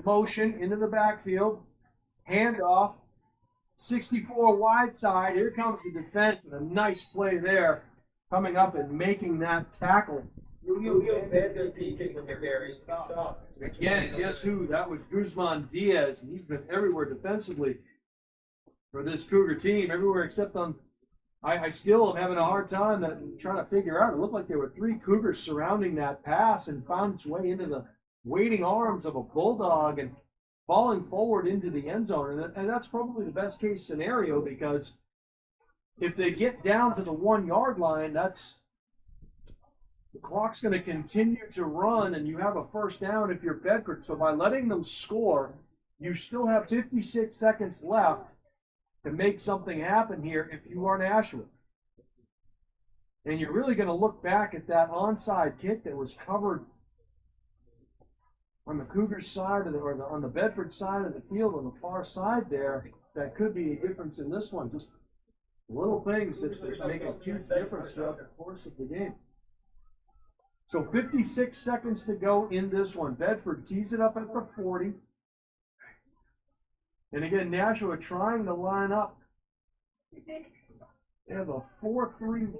Motion into the backfield. Handoff. 64 wide side. Here comes the defense and a nice play there. Coming up and making that tackle. Again, guess who? That was Guzman Diaz. And he's been everywhere defensively for this Cougar team. Everywhere except on... I still am having a hard time trying to figure out. It looked like there were 3 Cougars surrounding that pass and found its way into the waiting arms of a Bulldog and falling forward into the end zone. And that's probably the best case scenario, because if they get down to the 1-yard line, the clock's going to continue to run and you have a first down if you're Bedford. So by letting them score, you still have 56 seconds left to make something happen here if you are Nashua. And you're really going to look back at that onside kick that was covered on the Cougars side on the Bedford side of the field on the far side there. That could be a difference in this one. Just little things that make a huge difference throughout the course of the game. So 56 seconds to go in this one. Bedford tees it up at the 40. And again, Nashua trying to line up. They have a 4-3.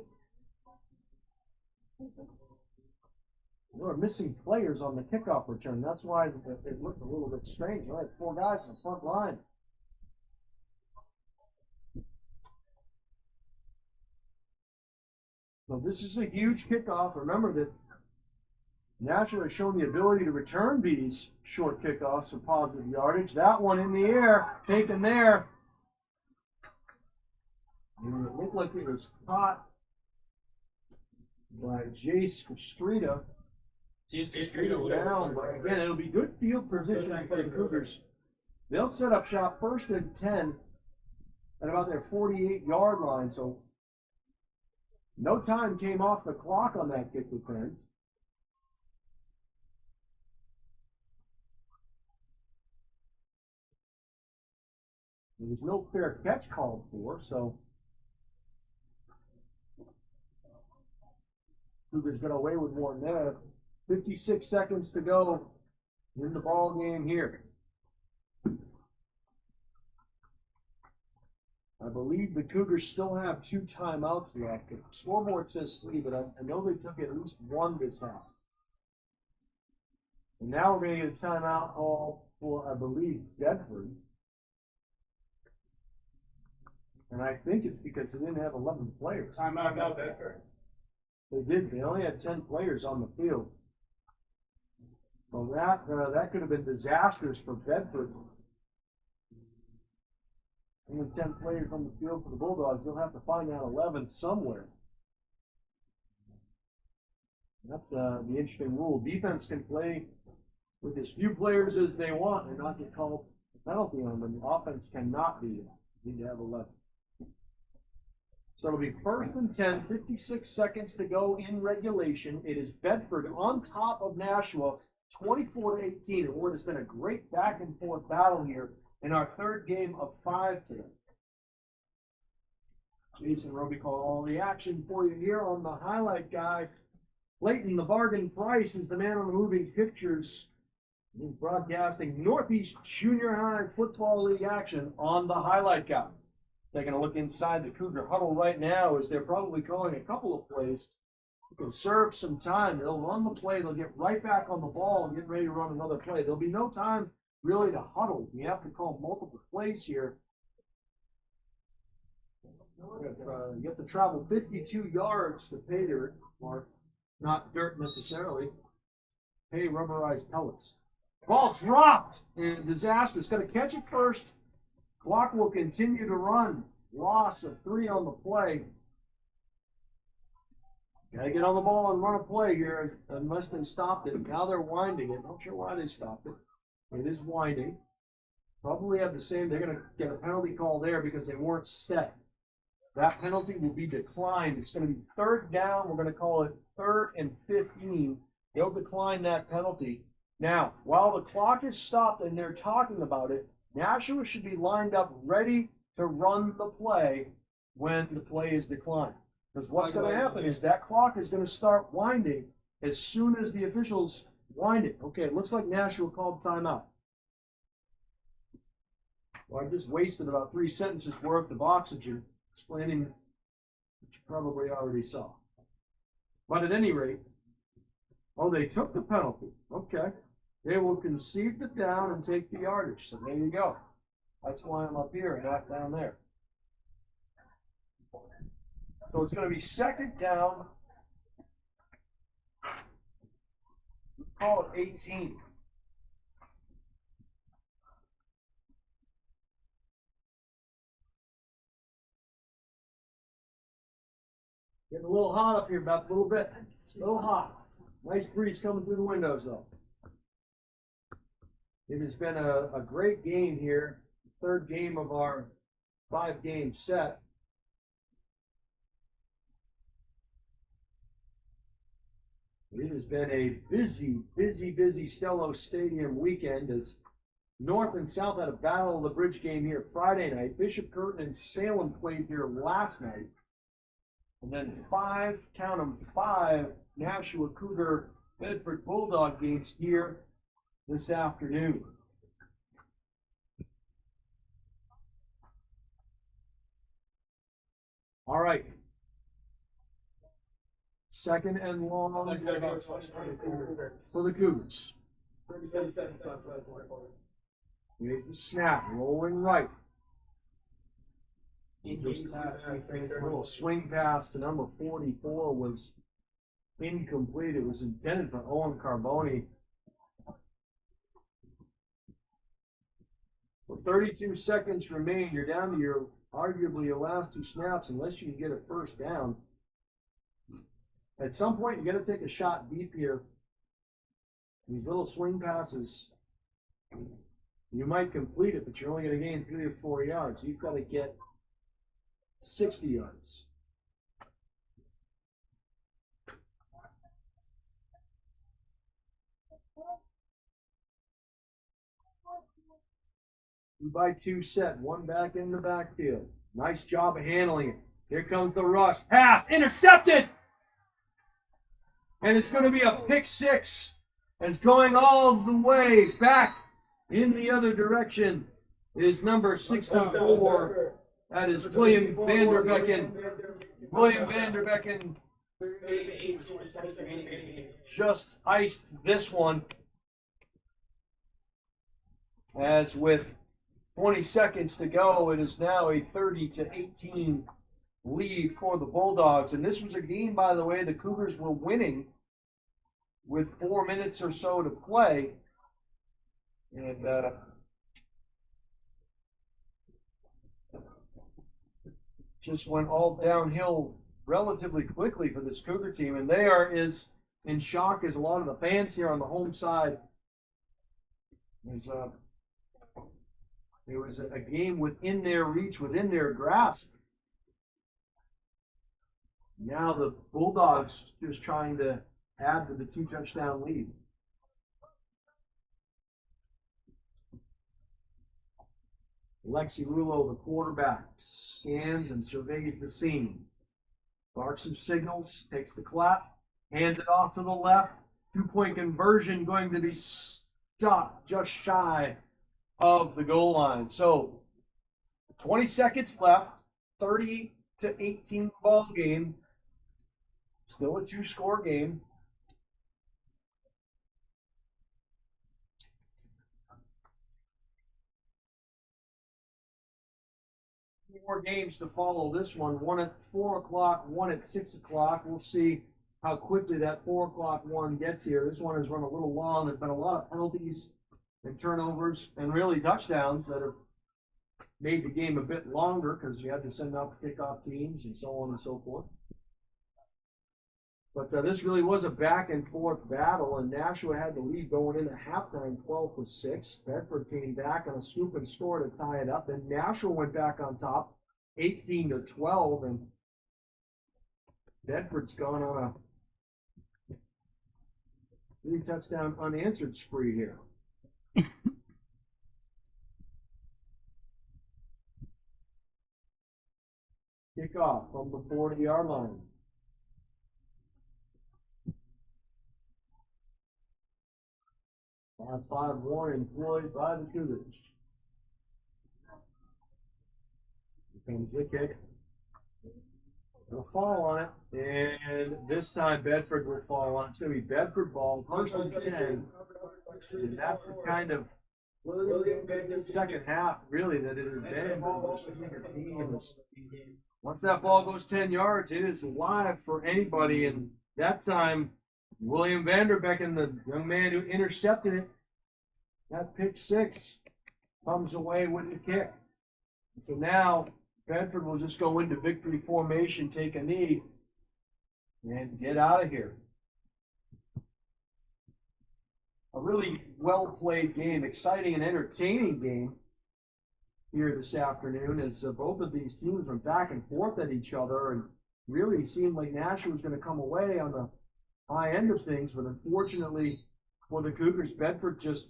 There are missing players on the kickoff return. That's why it looked a little bit strange. All right, 4 guys in the front line. So this is a huge kickoff. Remember that Nashua has shown the ability to return these short kickoffs for positive yardage. That one in the air, taken there. And it looked like it was caught by Jace Castrita. Down, but again, it'll be good field positioning for the Cougars. They'll set up shop 1st and 10 at about their 48-yard line. So no time came off the clock on that kick return. There was no fair catch called for, so Cougars got away with one there. 56 seconds to go in the ball game here. I believe the Cougars still have 2 timeouts left. The scoreboard says 3, but I know they took at least 1 this half. And now we're going to get a timeout call for, I believe, Bedford. And I think it's because they didn't have 11 players. Timeout now, Bedford. They did. They only had 10 players on the field. So that could have been disastrous for Bedford. Only 10 players on the field for the Bulldogs. They'll have to find that 11th somewhere. That's the interesting rule. Defense can play with as few players as they want and not get called a penalty on them. Offense cannot be. You need to have 11. So it'll be 1st and 10, 56 seconds to go in regulation. It is Bedford on top of Nashua, 24-18. And what has been a great back and forth battle here in our 3rd game of 5 today. Jason Roby called all the action for you here on the highlight guy. Clayton, the bargain price, is the man on the moving pictures. He's broadcasting Northeast Junior High Football League action on the highlight guy. Taking a look inside the Cougar huddle right now as they're probably calling a couple of plays to conserve some time. They'll run the play. They'll get right back on the ball and get ready to run another play. There'll be no time really to huddle. You have to call multiple plays here. You have to travel 52 yards to pay dirt, or not dirt necessarily. Pay rubberized pellets. Ball dropped in disaster. It's going to catch it first. Clock will continue to run. Loss of 3 on the play. Got to get on the ball and run a play here unless they stopped it. Now they're winding it. Not sure why they stopped it. It is winding. Probably have the same. They're going to get a penalty call there because they weren't set. That penalty will be declined. It's going to be 3rd down. We're going to call it 3rd and 15. They'll decline that penalty. Now, while the clock is stopped and they're talking about it, Nashua should be lined up ready to run the play when the play is declined. Because what's going to happen is that clock is going to start winding as soon as the officials wind it. Okay, it looks like Nashua called timeout. Well, I just wasted about 3 sentences worth of oxygen explaining what you probably already saw. But at any rate, they took the penalty. Okay. They will concede the down and take the yardage. So there you go. That's why I'm up here and not down there. So it's going to be 2nd down. Call it 18. Getting a little hot up here, Beth, a little bit. A little hot. Nice breeze coming through the windows, though. It has been a great game here. 3rd game of our 5-game set. It has been a busy Stello Stadium weekend as North and South had a battle of the bridge game here Friday night. Bishop Curtin and Salem played here last night. And then 5 Nashua Cougar Bedford Bulldog games here this afternoon. All right. 2nd and long for the Cougars. 37 seconds left. Here's the snap, rolling right. Little swing pass to number 44 was incomplete. It was intended for Owen Carboni. With 32 seconds remain, you're down to your arguably your last 2 snaps unless you can get a 1st down. At some point, you got to take a shot deep here. These little swing passes, you might complete it, but you're only going to gain 3 or 4 yards. You've got to get 60 yards. 2-by-2 set, 1 back in the backfield. Nice job of handling it. Here comes the rush. Pass, intercepted! And it's going to be a pick 6 as going all the way back in the other direction is number 64. That is William Vanderbecken. William Vanderbecken just iced this one. As with 20 seconds to go, it is now a 30-18 lead for the Bulldogs. And this was a game, by the way, the Cougars were winning with 4 minutes or so to play. And just went all downhill relatively quickly for this Cougar team. And they are as in shock as a lot of the fans here on the home side. It was a game within their reach, within their grasp. Now the Bulldogs just trying to add to the 2-touchdown lead. Lexi Rulo, the quarterback, scans and surveys the scene. Barks some signals, takes the clap, hands it off to the left. 2-point conversion going to be stopped just shy of the goal line. So 20 seconds left, 30-18 ball game. Still a 2-score game. 4 games to follow this one. One at 4 o'clock, one at 6 o'clock. We'll see how quickly that 4 o'clock one gets here. This one has run a little long. There's been a lot of penalties and turnovers and really touchdowns that have made the game a bit longer because you had to send out the kickoff teams and so on and so forth. But this really was a back and forth battle, and Nashua had the lead going into halftime 12-6. Bedford came back on a scoop and score to tie it up. Then Nashua went back on top 18-12, and Bedford's gone on a 3-touchdown unanswered spree here. Kickoff from the 40-yard line. That's 5-1 employed by the Cougars. Here comes the kick. They'll fall on it, and this time Bedford will fall on it. It's going to be Bedford ball, first and 10. And that's the kind of second half, really, that it has been. Once that ball goes 10 yards, it is live for anybody. And that time, William Vanderbecken, the young man who intercepted it, that pick 6, comes away with the kick. So now Bedford will just go into victory formation, take a knee, and get out of here. A really well-played game, exciting and entertaining game here this afternoon as both of these teams went back and forth at each other and really seemed like Nashua was going to come away on the high end of things, but unfortunately for the Cougars, Bedford just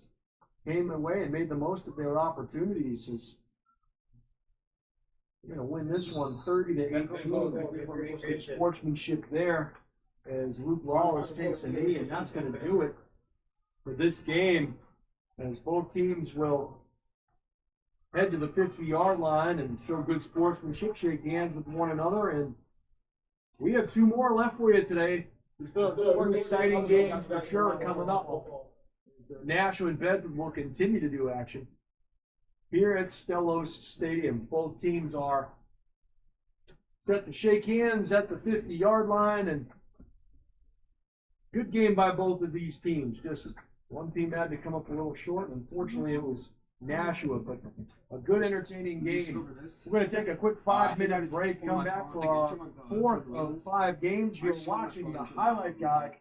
came away and made the most of their opportunities. As going to win this one 30-18. Good sportsmanship there as Luke Lawless takes a knee, and that's going to do it for this game as both teams will head to the 50-yard line and show good sportsmanship, shake hands with one another. And we have 2 more left for you today. One exciting game for sure coming up. Nashua and Bedford will continue to do action here at Stellos Stadium. Both teams are set to shake hands at the 50-yard line, and good game by both of these teams. Just one team had to come up a little short, and unfortunately it was Nashua, but a good entertaining game. We're going to take a quick 5-minute break, come back for our 4th of 5 games. You're watching the highlight guy.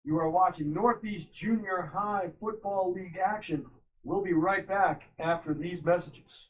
You are watching Northeast Junior High Football League action. We'll be right back after these messages.